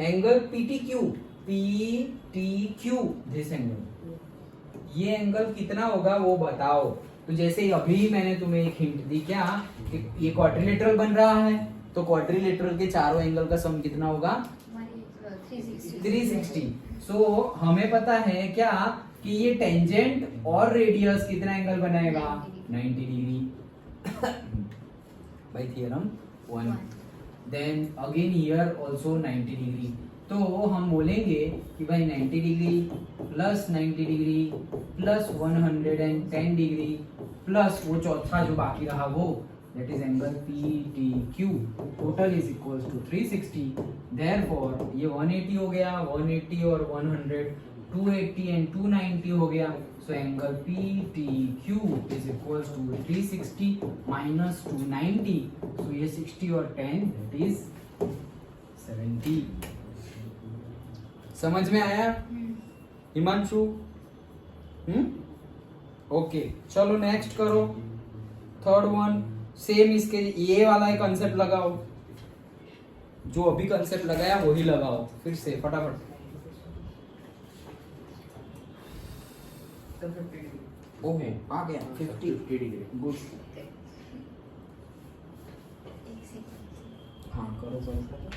angle PTQ, PTQ, this angle, ये एंगल कितना होगा वो बताओ। तो जैसे अभी मैंने तुम्हें एक हिंट दी क्या, कि ये क्वाड्रिलेटरल बन रहा है, तो क्वाड्रिलेटरल के चारों एंगल का सम कितना होगा, 360। सो हमें पता है क्या कि ये टेंजेंट और रेडियस कितना एंगल बनाएगा, 90 degree by theorem 1। then again here also 90 degree, तो हम बोलेंगे कि भाई 90 degree plus 90 degree plus 110 degree plus वो चौथा जो बाकी रहा वो, that is angle PTQ, total is equals to 360। therefore ये 180 हो गया, 180 और 100 280 एंड 290 हो गया। So angle PTQ is equals to 360 minus 290, so ये 60 और 10 that is 70। समझ में आया हिमांशु? ओके चलो नेक्स्ट करो, थर्ड वन सेम, इसके ये वाला एक कंसेप्ट लगाओ, जो अभी कंसेप्ट लगाया वही लगाओ फिर से फटाफट। 50 डिग्री, ओहो आ गया 50 डिग्री, गुड। हाँ करो करो।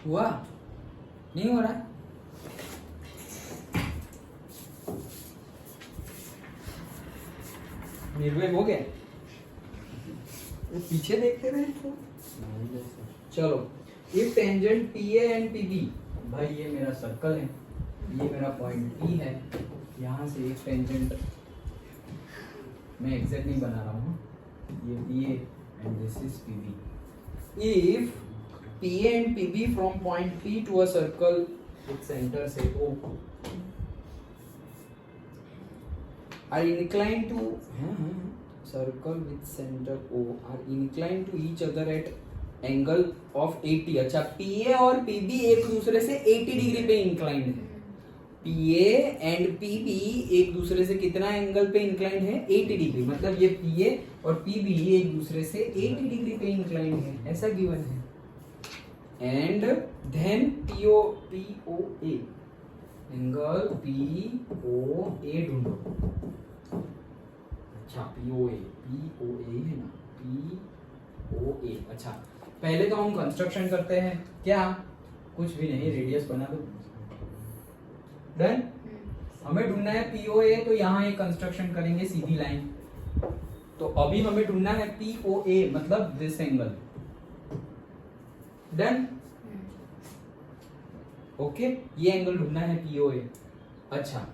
हुआ नहीं हो रहा है? निर्भय हो गया? वो पीछे देखते रहे तो चलो। If tangent PA and PB, भाई ये मेरा सर्कल है, ये मेरा पॉइंट P है, यहाँ से एक टेंजेंट मैं एग्जैक्ट नहीं बना रहा हूँ, ये PA and this is PB। If PA and PB from point P to a circle with center say O are inclined to circle with center O are inclined to each other at angle of 80। अच्छा, PA और PB एक दूसरे से 80 degree पे inclined है। PA and PB एक दूसरे से कितना एंगल पे इंक्लाइंड है? 80 डिग्री। मतलब ये PA और PB एक दूसरे से 80 डिग्री पे इंक्लाइंड है, ऐसा गिवन है। And then POA angle POA ढूंढो। अच्छा, POA है ना, POA। अच्छा, पहले तो हम कंस्ट्रक्शन करते हैं। क्या? कुछ भी नहीं, रेडियस बना दो, डन। हमें ढूंढना है POA, तो यहाँ एक कंस्ट्रक्शन करेंगे सीधी लाइन। तो अभी हमें ढूंढना है POA, मतलब दिस एंगल, डन। ओके, ये एंगल ढूंढना है POA। अच्छा,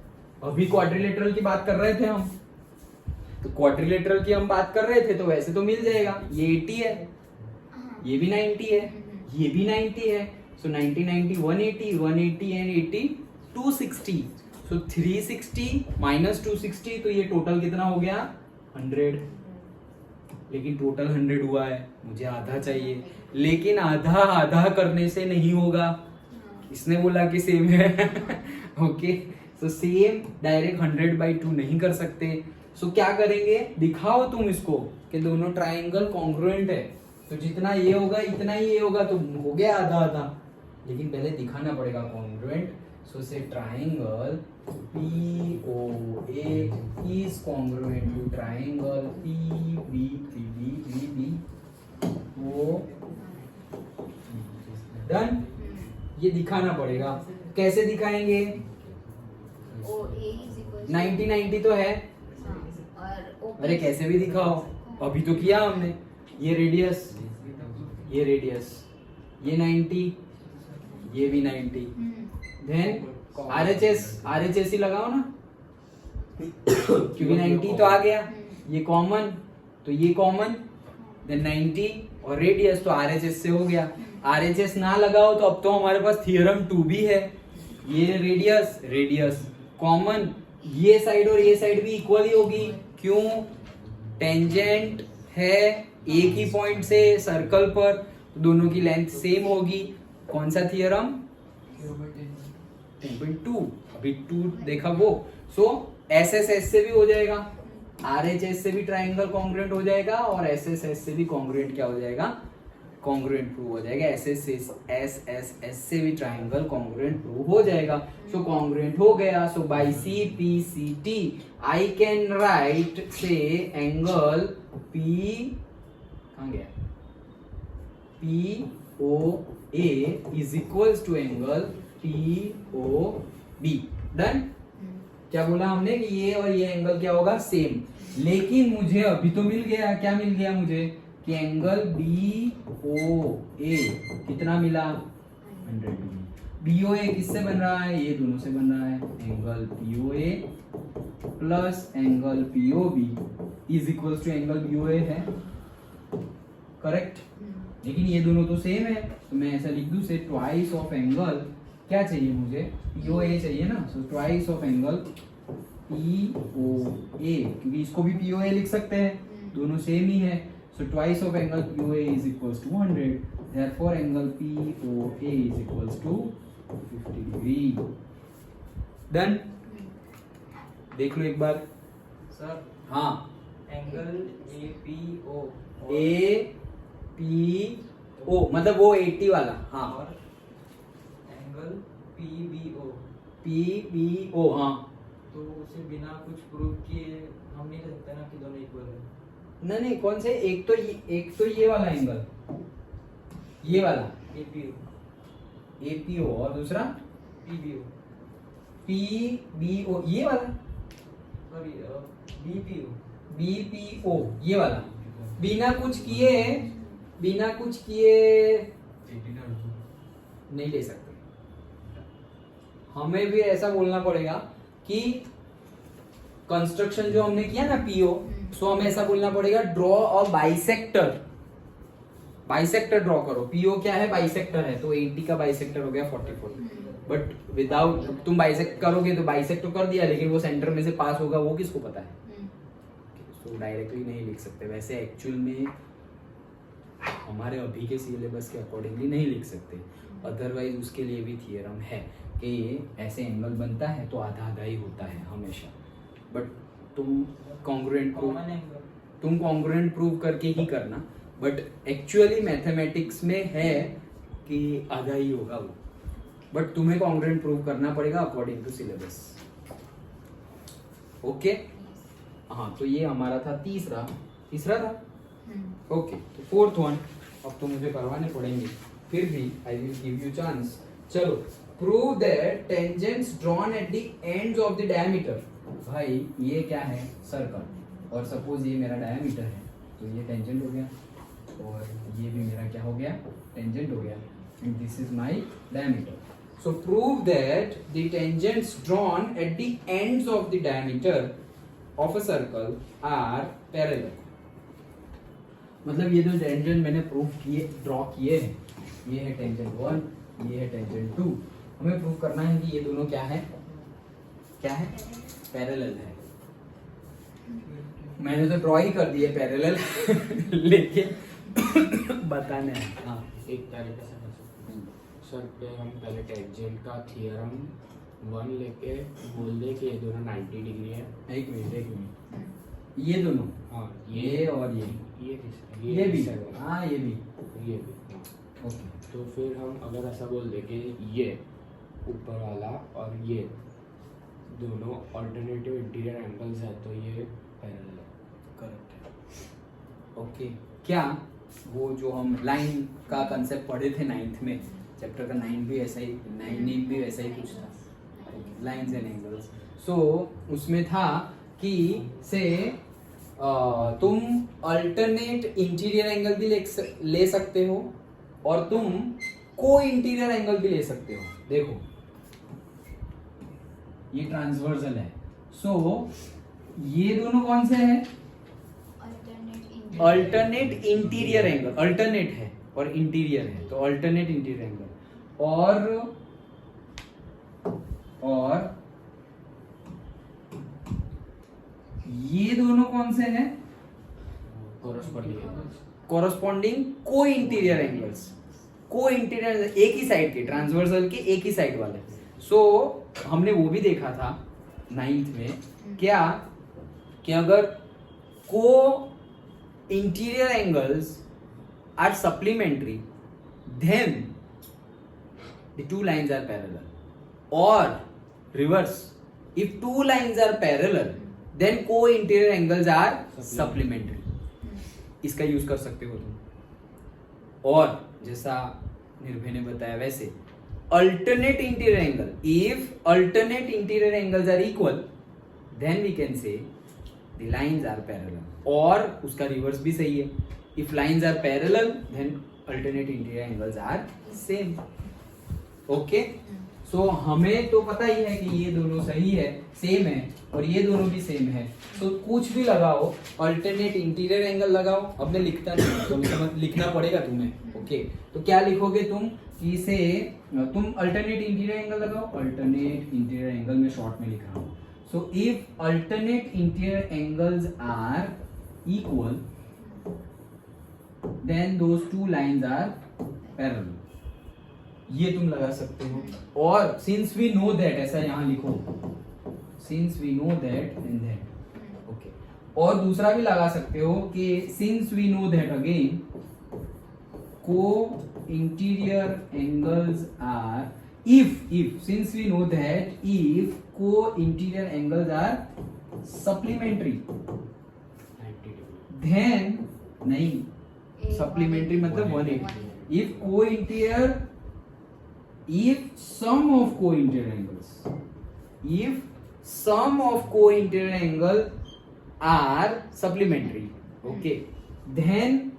अभी क्वाड्रिलेटरल की बात कर रहे थे हम, तो क्वाड्रिलेटरल की हम बात कर रहे थे, तो वैसे तो मिल जाएगा। ये 80 है, ये भी 90 है, ये भी 90 है। सो 90 90 180 एंड 80 260। सो 360 माइनस 260, तो ये टोटल कितना हो गया? 100। लेकिन टोटल 100 हुआ है, मुझे आधा चाहिए। लेकिन आधा आधा करने से नहीं होगा, इसने बोला कि सेम है। ओके, सो सेम डायरेक्ट 100/2 नहीं कर सकते। सो क्या करेंगे? दिखाओ तुम इसको कि दोनों ट्राइंगल कॉन्ग्रुएंट है, तो जितना ये होगा इतना ही ये होगा, तो हो गया आधा आधा। लेकिन पहले दिखाना पड़ेगा कॉन्ग्रुएंट। सो से triangle POA is congruent to triangle PBBB वो डन। ये दिखाना पड़ेगा। कैसे दिखाएंगे? 90 90 तो है, अरे कैसे भी दिखाओ, अभी तो किया हमने। ये रेडियस, ये रेडियस, ये 90, ये भी 90। देन RHS ही लगाओ ना, क्योंकि 90 तो आ गया, ये कॉमन, तो ये कॉमन, देन 90 और रेडियस, तो RHS से हो गया। RHS ना लगाओ तो अब तो हमारे पास थियरम 2 भी है। ये रेडियस रेडियस कॉमन, ये साइड और ये साइड भी इक्वल ही होगी। क्यों? टेंजेंट है एक ही पॉइंट से सर्कल पर, तो दोनों की लेंथ सेम होगी। कौन सा थियरम? 10.2। अभी 2 देखा वो। सो SSS से भी हो जाएगा, RHS से भी ट्राइंगल कॉन्ग्रुएंट हो जाएगा, और SSS से भी कॉन्ग्रुएंट क्या हो जाएगा? कॉन्ग्रुएंट प्रूव हो जाएगा। SSS से भी ट्राइंगल कॉन्ग्रुएंट प्रूव हो जाएगा। सो कॉन्ग्रुएंट हो गया। So by CPCT I can write say angle P कहाँ गया? POA is equals to angle POB। Done. क्या बोला हमने कि ये और ये एंगल क्या होगा? सेम। लेकिन मुझे अभी तो मिल गया, क्या मिल गया मुझे? कि एंगल BOA कितना मिला? 100 डिग्री। BOA किससे बन रहा है? ये दोनों से बन रहा है। Angle POA plus angle POB is equals to angle BOA है, करेक्ट। लेकिन ये दोनों तो सेम है, तो मैं ऐसा लिख दूं से ट्वाइस ऑफ एंगल, क्या चाहिए मुझे? POA चाहिए ना। So twice of angle POA, क्योंकि इसको भी POA लिख सकते हैं, दोनों सेम ही है। So twice of angle POA is equals to 100. Therefore, angle POA is equals to 50 degree. Done? देख लो एक बार सर। हाँ, एंगल APO APO मतलब वो 80 वाला। हाँ, और एंगल PBO। हाँ, तो उसे बिना कुछ प्रूफ किए हम नहीं कह सकते ना कि दोनों इक्वल है। नहीं, कौन से? एक तो ये वाला एंगल, ये वाला APO APO और दूसरा PBO PBO, ये वाला सॉरी BPO BPO, ये वाला बिना कुछ किए नहीं ले सकते। हमें भी ऐसा बोलना पड़ेगा कि कंस्ट्रक्शन जो हमने किया ना PO, सो हमें ऐसा बोलना पड़ेगा ड्रॉ अ बाइसेक्टर ड्रॉ करो। PO क्या है? बाइसेक्टर है, तो 80 का बाइसेक्टर हो गया 44। बट विदाउट, तुम बाइसेक्ट करोगे तो बाइसेक्ट तो कर दिया, लेकिन वो सेंटर में से पास होगा वो किसको पता है? तो डायरेक्टली नहीं लिख सकते। वैसे एक्चुअल में हमारे अभी के सिलेबस के अकॉर्डिंगली नहीं लिख सकते, अदरवाइज उसके लिए भी थियरम है कि ये ऐसे एंगल बनता है तो आधा आधा ही होता है हमेशा। बट तुम कॉन्ग्रुएंट प्रूव करके ही करना। बट एक्चुअली मैथमेटिक्स में है कि आधा ही होगा वो, बट तुम्हें कॉन्ग्रुएंट प्रूव करना पड़ेगा अकॉर्डिंग टू सिलेबस। ओके, हाँ, तो ये हमारा था तीसरा था। ओके, तो फोर्थ वन अब तो मुझे करवाने पड़ेंगे, फिर भी I will give you chance. चलो, prove that tangents drawn at the ends of the diameter. भाई ये क्या है? सर्कल, और सपोज ये मेरा डायमीटर है, तो ये टेंजेंट हो गया, और ये भी मेरा क्या हो गया? टेंजेंट हो गया, and this is my diameter. So prove that the tangents drawn at the ends of the diameter of a circle are parallel. मतलब ये जो टेंजेंट मैंने ड्रॉ किए हैं, ये है टेंजेंट 1, ये है टेंजेंट 2, हमें प्रूव करना है कि ये दोनों क्या है? पैरेलल है। मैंने तो ड्रॉ ही कर दिए पैरेलल लेकिन बताना है। हाँ, एक तरीके से कर सकते हैं सर पे हम पहले टेंजेंट का थियरम 1 लेके बोल दे कि ये दोनों 90 डिग्री है। एक मिनट, ये दोनों, हाँ, ये और ये भी हाँ, ये भी हाँ। ओके। तो फिर हम अगर ऐसा बोल दे कि ये ऊपर वाला और ये दोनों अल्टरनेटिव इंटीरियर एंगल्स है, तो ये पैरेलल है। करेक्ट है। ओके, क्या वो जो हम लाइन का कंसेप्ट पढ़े थे 9th में, चैप्टर का 9 भी ऐसा ही, 9 भी वैसा ही कुछ था, लाइंस एंड एंगल्स। सो उसमें था कि से तुम अल्टरनेट इंटीरियर एंगल भी ले सकते हो, और तुम को इंटीरियर एंगल भी ले सकते हो। देखो ये ट्रांसवर्सल है, सो ये दोनों कौन से हैं? अल्टरनेट इंटीरियर एंगल, अल्टरनेट है और इंटीरियर है, तो अल्टरनेट इंटीरियर एंगल। और ये दोनों कौन से हैं? कॉरस्पॉन्डिंग को इंटीरियर एंगल्स। को इंटीरियर एक ही साइड के, ट्रांसवर्सल के एक ही साइड वाले। सो हमने वो भी देखा था 9th में, क्या कि अगर co-interior angles are supplementary then the two lines are parallel, or reverse, if two lines are parallel then co-interior angles are supplementary। इसका यूज कर सकते हो तुम। और जैसा निर्भय ने बताया वैसे alternate interior angle, if alternate interior angles are equal then we can say the lines are parallel, और उसका रिवर्स भी सही है, if lines are parallel then alternate interior angles are same। Okay, so हमें तो पता ही है कि ये दोनों सही है, सेम है, और ये दोनों भी सेम है, तो कुछ भी लगाओ, अल्टरनेट इंटीरियर एंगल लगाओ। अब मैं लिखता नहीं, तो लिखना पड़ेगा तुम्हें। ओके, तो क्या लिखोगे तुम? इसे तुम अल्टरनेट इंटीरियर एंगल लगाओ, अल्टरनेट इंटीरियर एंगल में शॉर्ट में लिख रहा हूँ। So if alternate interior angles are equal then those two lines are parallel। ये तुम लगा सकते हो। और since we know that, ऐसा यहाँ लिखो, since we know that and that। Okay, और दूसरा भी लगा सकते हो कि since we know that again co-interior angles are if since we know that if co-interior angles are supplementary then नहीं, सप्लीमेंट्री मतलब 180। इफ को interior if sum of co-interior angle are supplementary, okay, then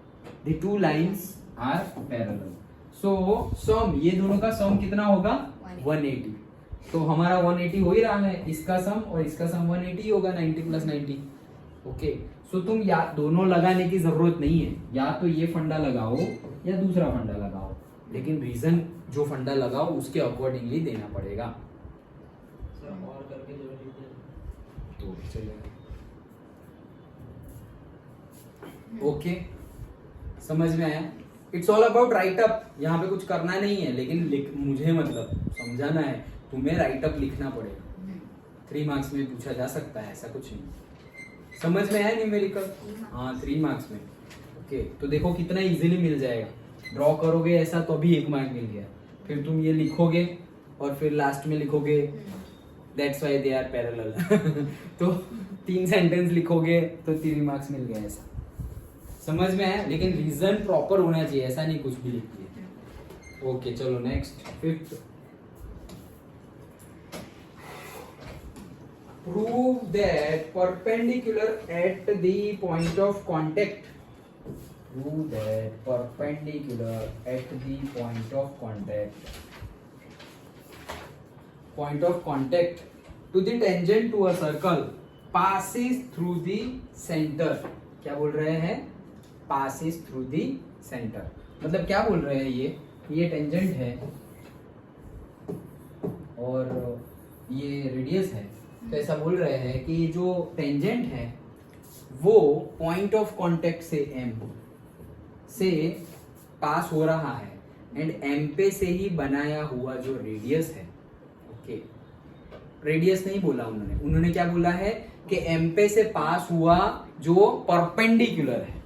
the two lines are parallel. So sum, ये दोनों का सम कितना होगा 180. तो हमारा 180 हो ही रहा है, इसका सम और इसका सम 180 होगा, 90 प्लस 90. ओके, सो तुम या दोनों लगाने की जरूरत नहीं है, या तो ये फंडा लगाओ या दूसरा फंडा लगाओ, लेकिन रीजन जो फंडा लगाओ उसके अकॉर्डिंगली देना पड़ेगा. सर और करके जो लीजिए तो भी चलेगा. ओके, समझ में आया? It's all about right up. यहाँ पे कुछ करना नहीं है, लेकिन मुझे मतलब समझाना है, तुम्हें राइट अप लिखना पड़ेगा. 3 मार्क्स में पूछा जा सकता है, ऐसा कुछ नहीं. समझ में आया न्यूमेरिकल? हाँ, 3 मार्क्स में. ओके, तो देखो कितना इजीली मिल जाएगा. ड्रॉ करोगे ऐसा तो भी 1 मार्क मिल गया, फिर तुम ये लिखोगे और फिर लास्ट में लिखोगे that's why they are parallel. तो 3 सेंटेंस लिखोगे तो 3 मार्क्स मिल गया. ऐसा समझ में आया? लेकिन रीजन प्रॉपर होना चाहिए, ऐसा नहीं कुछ भी लिख दिए. ओके, चलो next 5th. Prove that perpendicular at the point of contact. Prove that perpendicular at the point of contact. Point of contact to the tangent to a circle passes through the center. क्या बोल रहे हैं? Passes through the center. मतलब क्या बोल रहे हैं ये टेंजेंट है और ये रेडियस है. तो ऐसा बोल रहे हैं कि जो टेंजेंट है वो पॉइंट ऑफ कांटेक्ट से M से पास हो रहा है एंड M पे से ही बनाया हुआ जो रेडियस है. ओके, रेडियस नहीं बोला उन्होंने क्या बोला है कि M पे से पास हुआ जो परपेंडिकुलर है.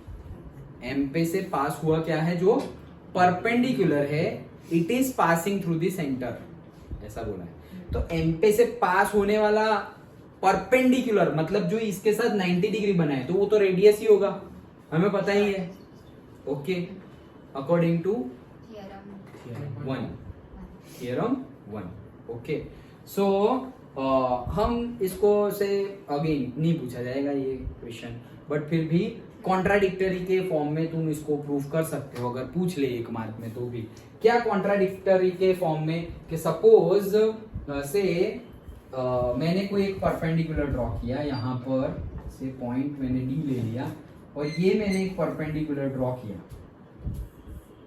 M पे से पास हुआ क्या है? जो परपेंडिकुलर है. It is passing through the centre, ऐसा बोला है. तो M पे से पास होने वाला परपेंडिकुलर मतलब जो इसके साथ 90 डिग्री बना है, तो वो तो रेडियस ही होगा, हमें पता ही है. Okay, according to theorem 1. Okay, so हम इसको से अगेन नहीं पूछा जाएगा ये क्वेश्चन, बट फिर भी कॉन्ट्राडिक्टरी के फॉर्म में तुम इसको प्रूव कर सकते हो अगर पूछ ले 1 मार्क में. तो भी क्या कॉन्ट्राडिक्टरी के फॉर्म में कि सपोज से मैंने कोई एक परपेंडिकुलर ड्रॉ किया, यहाँ पर से पॉइंट मैंने डी ले लिया और ये मैंने एक परपेंडिकुलर ड्रॉ किया.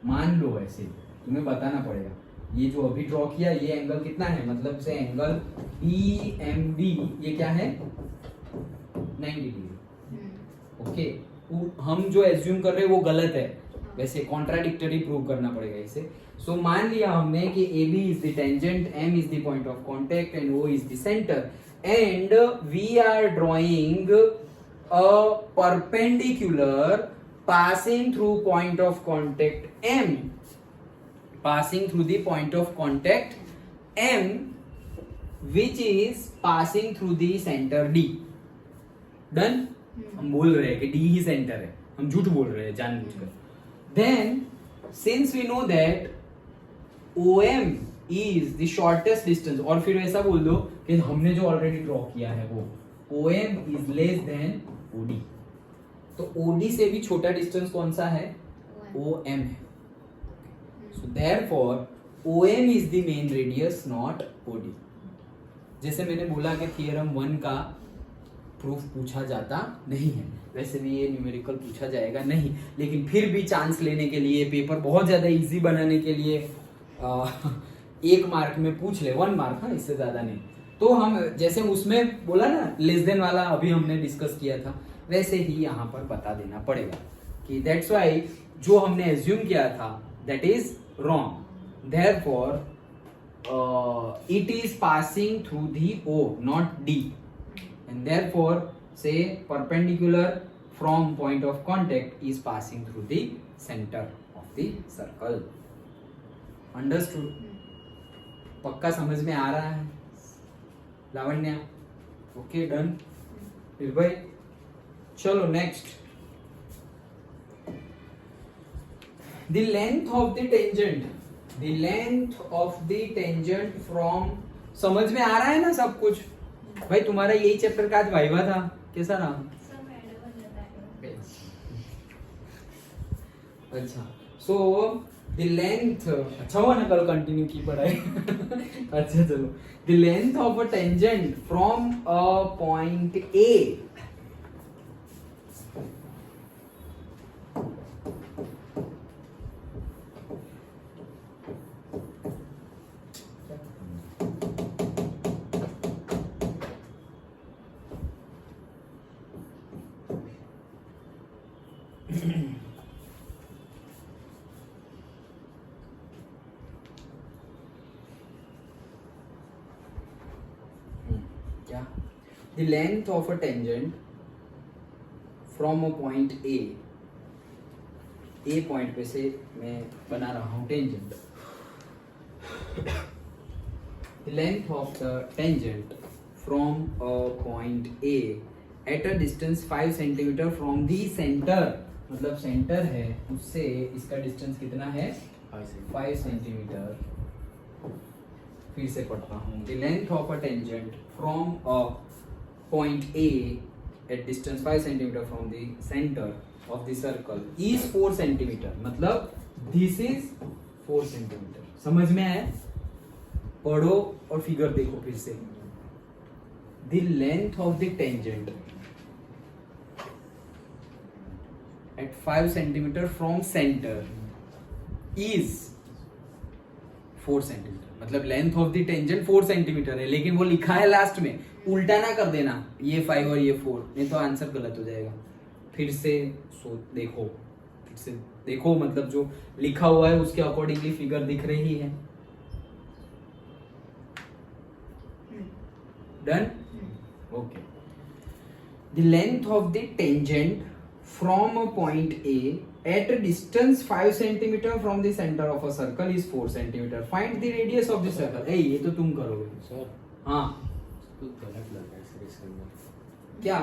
मान लो ऐसे, तुम्हें बताना पड़ेगा ये जो अभी ड्रॉ किया ये एंगल कितना है, मतलब से एंगल EMB ये क्या है 90 डिग्री. ओके, हम जो एज्यूम कर रहे हैं वो गलत है, वैसे कॉन्ट्राडिक्टरी प्रूव करना पड़ेगा इसे. सो मान लिया हमने कि AB is the tangent, M is the point of contact and O is the center, and we are drawing a perpendicular passing through point of contact M, passing through the point of contact M, which is passing through the center D. Done? हम बोल रहे हैं कि D ही centre है, हम झूठ बोल रहे हैं जानबूझकर. Then since we know that OM is the shortest distance, और फिर ऐसा बोल दो कि हमने जो ऑलरेडी ड्रॉ किया है वो OM is less than OD. तो OD से भी छोटा डिस्टेंस कौन सा है? OM है. So therefore OM is the main radius, not OD. जैसे मैंने बोला कि थियरम 1 का प्रूफ पूछा जाता नहीं है, वैसे भी ये न्यूमेरिकल पूछा जाएगा नहीं, लेकिन फिर भी चांस लेने के लिए, पेपर बहुत ज्यादा इजी बनाने के लिए 1 मार्क में पूछ ले, 1 मार्क, हाँ इससे ज्यादा नहीं. तो हम जैसे उसमें बोला ना लेस देन वाला अभी हमने डिस्कस किया था, वैसे ही यहाँ पर बता देना पड़ेगा कि दैट्स व्हाई जो हमने एज्यूम किया था that is wrong. Therefore it is passing through the O, not D. And therefore say perpendicular from point of contact is passing through the center of the circle. Understood? पक्का समझ में आ रहा है Lavanya? Okay, done. फिर भाई चलो next. The length of the tangent the length of the tangent from, समझ में आ रहा है ना सब कुछ भाई? तुम्हारा यही चैप्टर का आज वाइवा था, कैसा रहा? सब मैडम बन जाता है। अच्छा, सो द लेंथ, अच्छा हुआ ना कल कंटिन्यू की पढ़ाई। अच्छा चलो, the length of a tangent from a point A क्या? The length of a tangent from a point A, A point पे से मैं बना रहा हूँ tangent. The length of the tangent from a point A at a distance 5 centimeter from the center, मतलब centre है उससे इसका डिस्टेंस कितना है? 5 सेंटीमीटर। फिर से पढ़ता हूँ, the length of a tangent from a point A at distance 5 centimeter from the center of the circle is 4 centimeter, मतलब this is 4 centimeter। समझ में आया? पढ़ो और फिगर देखो फिर से। The length of the tangent at 5 centimeter from center is 4 centimeter, मतलब length of the tangent 4 centimetre है, लेकिन वो लिखा है लास्ट में, उल्टा ना कर देना ये 5 और ये 4, नहीं तो आंसर गलत हो जाएगा। फिर से देखो, फिर से देखो, मतलब जो लिखा हुआ है उसके अकॉर्डिंगली फिगर दिख रही है। Done? Okay. The length of the tangent from a point A at a distance 5 centimeter from the center of a circle is 4 centimeter. Find the radius of the circle. ए ये तो तुम करोगे sir. हाँ कुछ गलत लग रहा है सर इसके अंदर। क्या?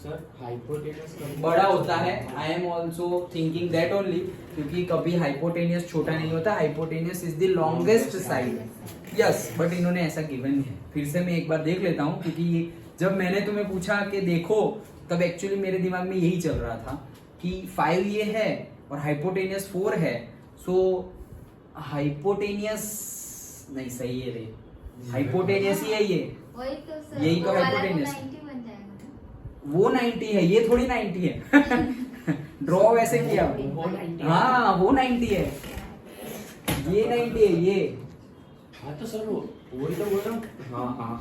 सर हाइपोटेनस बड़ा होता है। I am also thinking that only, क्योंकि कभी हाइपोटेनियस छोटा नहीं होता, hypotenuse is the longest side. Yes, but इन्होंने ऐसा गिवन है। फिर से मैं एक बार देख लेता हूँ, क्योंकि जब मैंने तुम्हें पूछा कि देखो, तब एक्चुअली मेरे दिमाग में यही चल रहा था कि 5 ये है और हाइपोटेनियस 4 है, सो हाइपोटेनियस नहीं सही है रे, हाइपोटेनियस ही है ये, वही तो सर, यही तो वो वाला hypotenuse। 90 बन जाएगा ना। वो 90 है, ये थोड़ी 90 है। ड्रॉ वैसे किया, हाँ वो 90 है, ये 90 है ये। हाँ तो सर वही तो बोल रहा हूँ। हाँ हाँ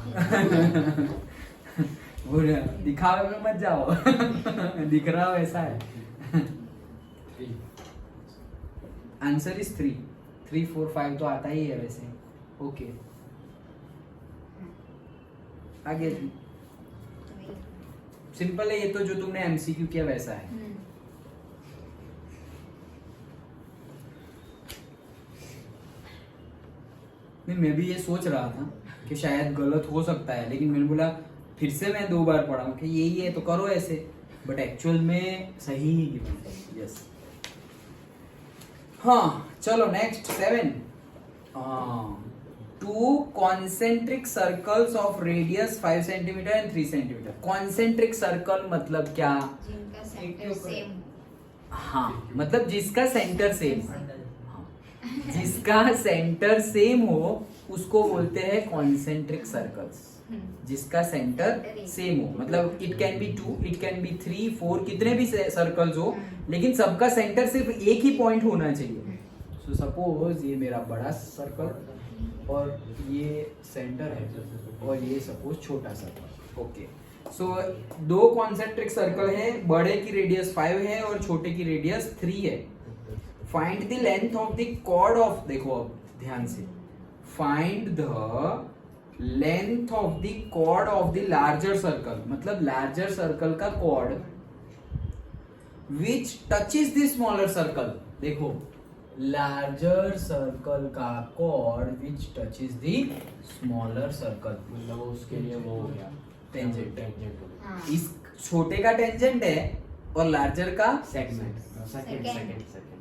वो दिखावे में मत जाओ। दिख रहा वैसा है। आंसर इज 3 3 4 5 तो आता ही है वैसे। ओके, आगे सिंपल है ये तो, जो तुमने एमसीक्यू किया वैसा है। नहीं, मैं भी ये सोच रहा था कि शायद गलत हो सकता है, लेकिन मैंने बोला फिर से मैं 2 बार पढ़ा कि यही है तो करो ऐसे, बट एक्चुअल में सही ही गिवन है। यस, हाँ चलो next 7। 2 concentric circles of radius 5 centimeter and 3 centimeter। concentric circle मतलब क्या? जिनका सेंटर सेम। हाँ, मतलब जिसका सेंटर सेम, जिसका सेंटर सेम हो उसको बोलते हैं कॉन्सेंट्रिक सर्कल्स। जिसका सेंटर सेम हो, मतलब it can be 2, it can be 3 4, कितने भी सर्कल्स हो, लेकिन सबका सेंटर सिर्फ एक ही पॉइंट होना चाहिए। सो सपोज ये मेरा बड़ा सर्कल और ये सेंटर है और ये सपोज छोटा circle. Okay, so 2 concentric circle है, बड़े की रेडियस 5 है और छोटे की रेडियस 3 है। Find the length of the chord of, देखो अब ध्यान से, find the length of the chord of the larger circle, मतलब लार्जर सर्कल का chord which touches the smaller circle. देखो, लार्जर सर्कल का chord which touches the smaller circle, मतलब उसके लिए वो हो गया टेंजेंट। टेंजेंट हो गया। हाँ। इस छोटे का टेंजेंट है और लार्जर का segment Second। Second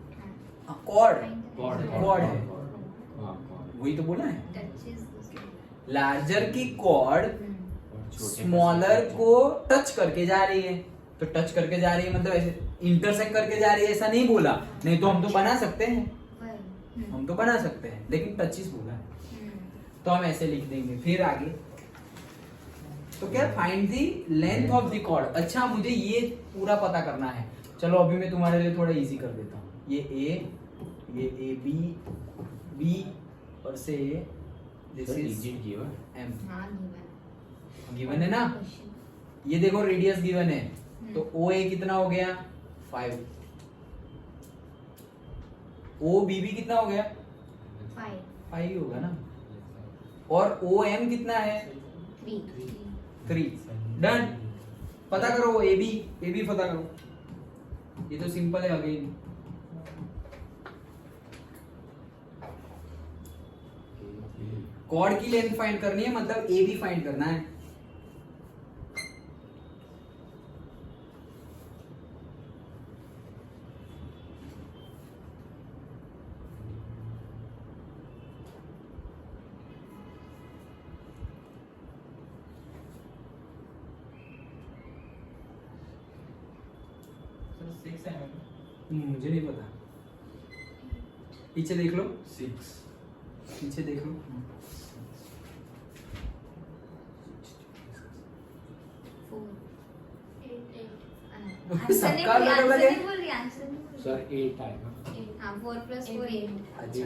chord, chord chord है। हाँ, वही तो बोला है। टचेस लार्जर की कॉर्ड और छोटे स्मॉलर को टच करके जा रही है, तो टच करके जा रही है मतलब ऐसे इंटरसेक्ट करके जा रही है, ऐसा नहीं बोला। नहीं तो हम तो बना सकते हैं, हम तो बना सकते हैं, लेकिन टचेस बोला है तो हम ऐसे लिख देंगे। फिर आगे तो क्या, find the length of the chord. अच्छा मुझे ये पूरा पता करना है, चलो अभी मैं तुम्हारे लिए थोड़ा इजी कर देता हूँ। ये ए बी बी और से दिस इज एम गिवन है ना। ये देखो रेडियस गिवन है, तो ओ ए कितना हो गया 5, ओ बी भी कितना हो गया 5 ही होगा ना, और ओ एम कितना है 3। डन। पता करो ए बी पता करो, ये तो सिंपल है। अगेन कॉर्ड की लेंथ फाइंड करनी है, मतलब ए बी फाइंड करना है। सर 6 mm मुझे नहीं पता, पीछे देख लो, 6 पीछे देख लो। सबका अलग अलग है। सर 8 आएगा। हाँ 4 + 4 8। अच्छा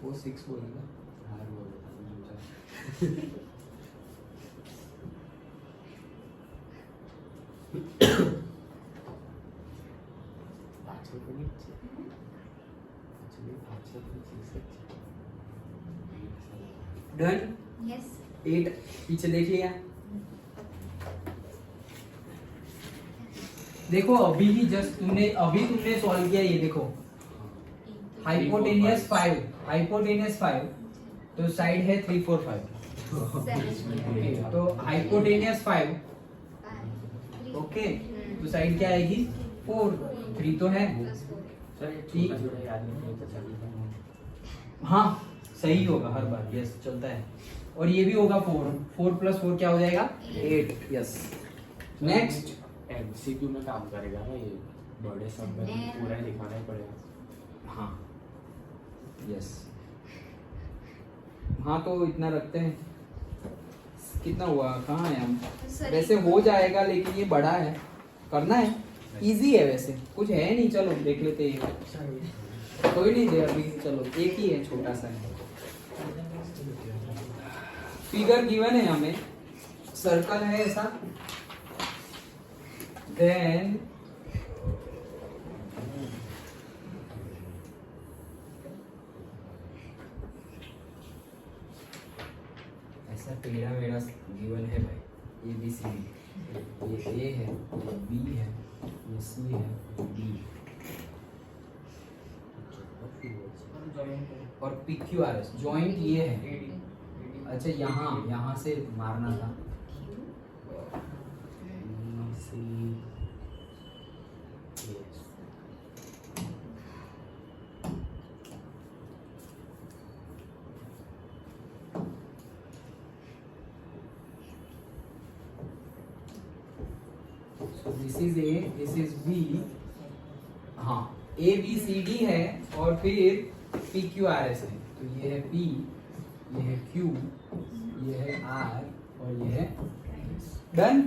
वो 6 बोलेगा। डन। यस 8 पीछे देख लिया। देखो अभी ही जस्ट तुमने सॉल्व किया, ये देखो हाइपोटेनियस 5 तो साइड है 3 4 5। 7 तो हाइपोटेनियस 5 ओके, तो साइड क्या आएगी 4, 3 तो है। हाँ सही होगा हर बार, यस चलता है। और ये भी होगा 4 + 4 क्या हो जाएगा 8। यस नेक्स्ट एमसीक्यू में काम करेगा ना ये, बड़े सब में पूरा लिखाना ही पड़ेगा। हाँ यस हाँ, तो इतना रखते हैं। कितना हुआ, कहाँ है हम? वैसे हो जाएगा लेकिन ये बड़ा है, करना है, इजी है वैसे, कुछ है नहीं। चलो देख लेते हैं, कोई नहीं दे अभी, चलो एक ही है, छोटा सा है। फिगर गिवन है हमें, सर्कल है ऐसा, देन ऐसा टेढ़ा मेढ़ा गिवन है भाई, ए बी सी डी, ये ए है, ये बी है, ये सी है, ये डी और P Q R S. Joint ये है। अच्छा यहाँ से मारना था। This is A, this is B. हाँ ए बी सी डी है और फिर पी क्यू आर एस है। तो ये है पी, ये है क्यू, ये है आर और ये है डन।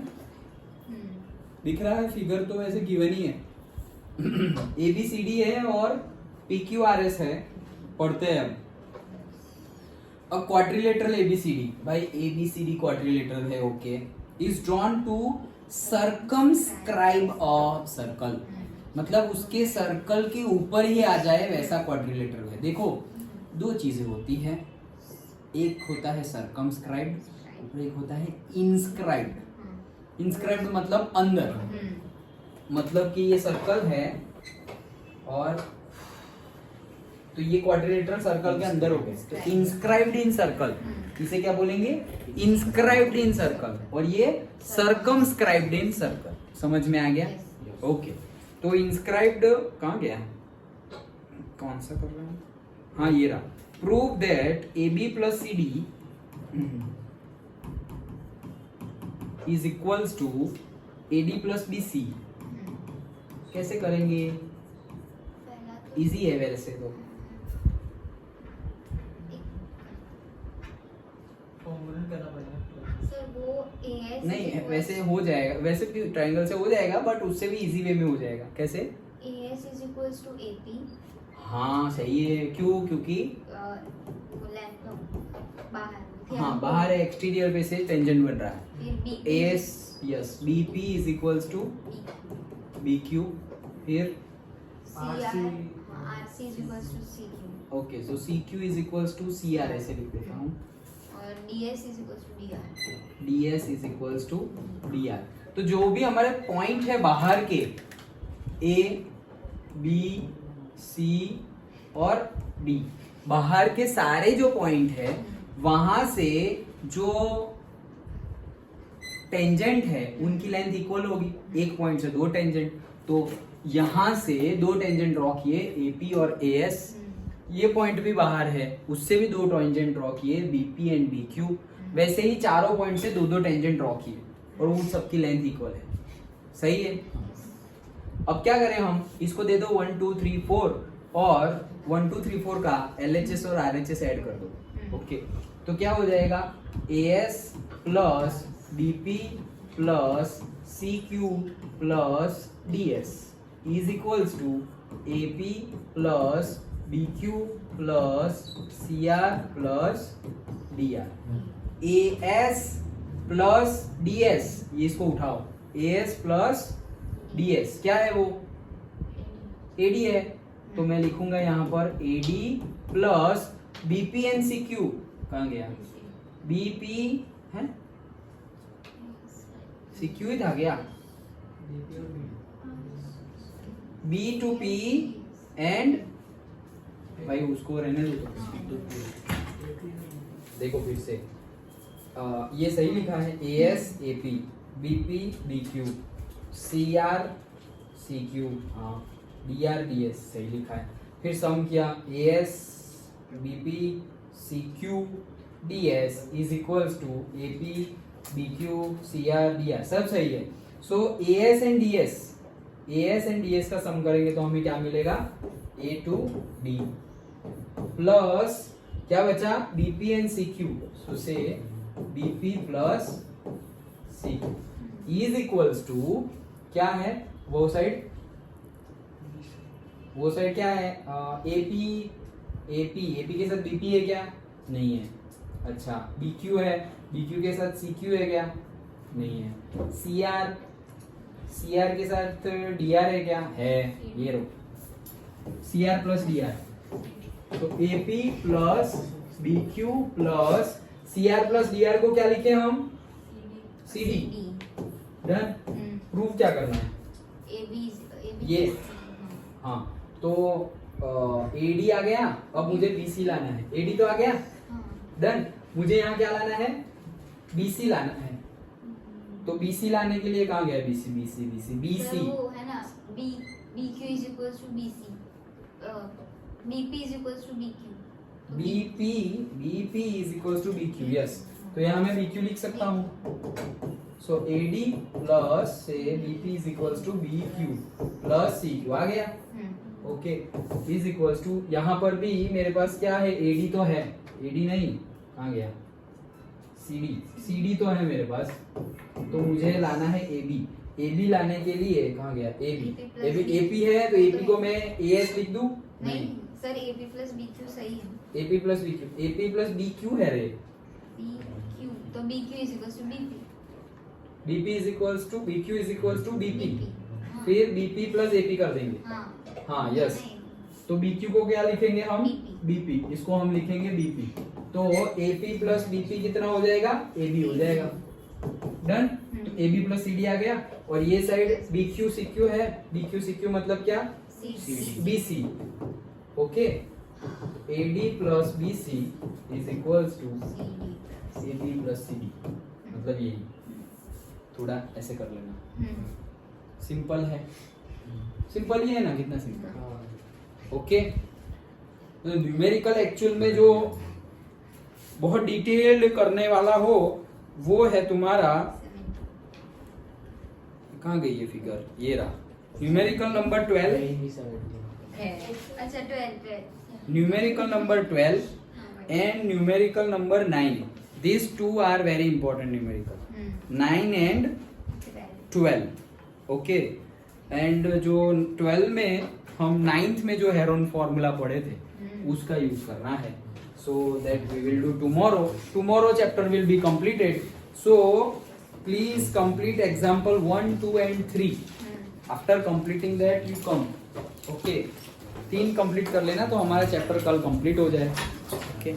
दिख रहा है फिगर तो वैसे गिवन ही है। ए बी सी डी है और पी क्यू आर एस है। पढ़ते हैं अब क्वाड्रिलेटरल एबीसीडी। भाई एबीसीडी क्वाड्रिलेटरल है, okay. Is drawn to circumscribe a circle, मतलब उसके सर्कल के ऊपर ही आ जाए वैसा क्वाड्रिलेटरल है। देखो दो चीजें होती है, एक होता है सर्कमस्क्राइब्ड और एक होता है इंस्क्राइब्ड। इंस्क्राइब्ड मतलब अंदर, मतलब कि ये सर्कल है और तो ये क्वाड्रिलेटरल सर्कल के अंदर हो गए, तो इंस्क्राइब्ड इन सर्कल, इसे क्या बोलेंगे, इंस्क्राइब्ड इन सर्कल, और ये सर्कमस्क्राइब्ड इन सर्कल। समझ में आ गया? ओके, तो इंस्क्राइब्ड कहाँ गया, कौन सा कर रहे हैं, हाँ ये रहा। Prove that AB plus CD is equals to AD plus BC। कैसे करेंगे, पहला तो इजी है वैसे तो। फॉर्मूला करना पड़ेगा। सर वो AS नहीं वैसे हो जाएगा, वैसे ट्रायंगल से हो जाएगा, बट उससे भी इजी वे में हो जाएगा। कैसे? AS is equals to AP हाँ सही है, क्यों, क्योंकि बाहर हाँ बाहर है, एक्सटीरियर पे से टेंजेंट बन रहा है। फिर B AS yes, BP is equals to BQ, फिर RC is equals to CQ okay, so CQ is equals to CR, ऐसे लिख देता हूँ। और DS is equals to DR। DS is equals to DR। तो जो भी हमारे पॉइंट है बाहर के, A, B, C और D, बाहर के सारे जो पॉइंट है वहां से जो टेंजेंट है उनकी लेंथ इक्वल होगी। एक पॉइंट से दो टेंजेंट, तो यहां से दो टेंजेंट ड्रॉ किए AP और AS, ये पॉइंट भी बाहर है, उससे भी दो टेंजेंट ड्रॉ किए BP एंड BQ, वैसे ही चारों पॉइंट से दो दो टेंजेंट ड्रॉ किए और उन सबकी लेंथ इक्वल है। सही है? अब क्या करें हम, इसको दे दो 1 2 3 4 और 1 2 3 4 का LHS और RHS ऐड कर दो। ओके, तो क्या हो जाएगा, AS plus BP plus CQ plus DS is equals to AP plus BQ plus CR plus DR। AS plus DS, ये इसको उठाओ, AS प्लस DS क्या है, वो AD है, तो मैं लिखूंगा यहाँ पर AD plus BP and CQ, कहाँ गया, BP है, CQ ही था क्या, B to P एंड, भाई उसको रहने दो, देखो फिर से ये सही लिखा है, AS AP BP BQ CR CQ, हाँ DR DS सही लिखा है। फिर सम किया, AS BP CQ DS is equals to AP BQ CR DR, सब सही है। सो AS एंड DS का सम करेंगे तो हमें क्या मिलेगा, A to D प्लस क्या बचा, BP एंड CQ, सो से BP plus CQ is equals to क्या है, वो साइड क्या है, AP के साथ BP है क्या, नहीं है। अच्छा, BQ है, BQ के साथ CQ है क्या, नहीं है। CR के साथ DR है क्या, है, ये रो CR प्लस DR, तो AP plus BQ plus CR plus DR को क्या लिखे हम, CD। डन। प्रूफ क्या करना है, ये, हाँ, तो AD आ गया, अब मुझे BC लाना है, AD तो आ गया, डन। मुझे यहाँ क्या लाना है, BC लाना है, तो BC लाने के लिए कहाँ गया, BC वो है ना, BQ is equals to BC, BP is equals to BQ, BP is equals to BQ, yes, तो यहाँ मैं BQ लिख सकता हूँ। सो AD प्लस से BP is equals to BQ plus CQ आ गया, ओके, इज इक्वल्स टू, यहाँ पर भी मेरे पास क्या है, AD तो है, AD नहीं, कहाँ गया, CD तो है मेरे पास, तो मुझे लाना है AB लाने के लिए कहाँ गया, AP है, तो AP को मैं AS लिख दूं, नहीं सर, AP प्लस BQ सही है, AP प्लस BQ है रे, BQ, तो BQ is equals to BP, BP is equals to BQ is equals to BP, फिर BP प्लस AP कर देंगे, हाँ यस, तो BQ को क्या लिखेंगे हम, BP, इसको हम लिखेंगे BP, तो AP प्लस BP कितना हो जाएगा, AB हो जाएगा, डन। तो AB प्लस CD आ गया, और ये साइड BQ CQ है, BQ CQ मतलब क्या, CD। BC, okay, AD plus BC is equals to CD AB plus CD, मतलब यही, थोड़ा ऐसे कर लेना, सिंपल है, सिंपल ही है ना, कितना सिंपल। हाँ ओके, तो न्यूमेरिकल एक्चुअल में जो बहुत डिटेल्ड करने वाला हो वो है तुम्हारा, कहाँ गई ये फिगर, ये रहा न्यूमेरिकल नंबर 12, नहीं 17 अच्छा 12 numerical number 12 and numerical number 9. These two are very important numerical. 9 and 12. Okay. And जो 12 में हम 9th में जो हेरोन फॉर्मूला पढ़े थे उसका यूज करना है. So that we will do tomorrow. Tomorrow chapter will be completed. So please complete example 1, 2 and 3. After completing that you come. Okay. 3 complete कर लेना तो हमारा चैप्टर कल कंप्लीट हो जाए. ओके.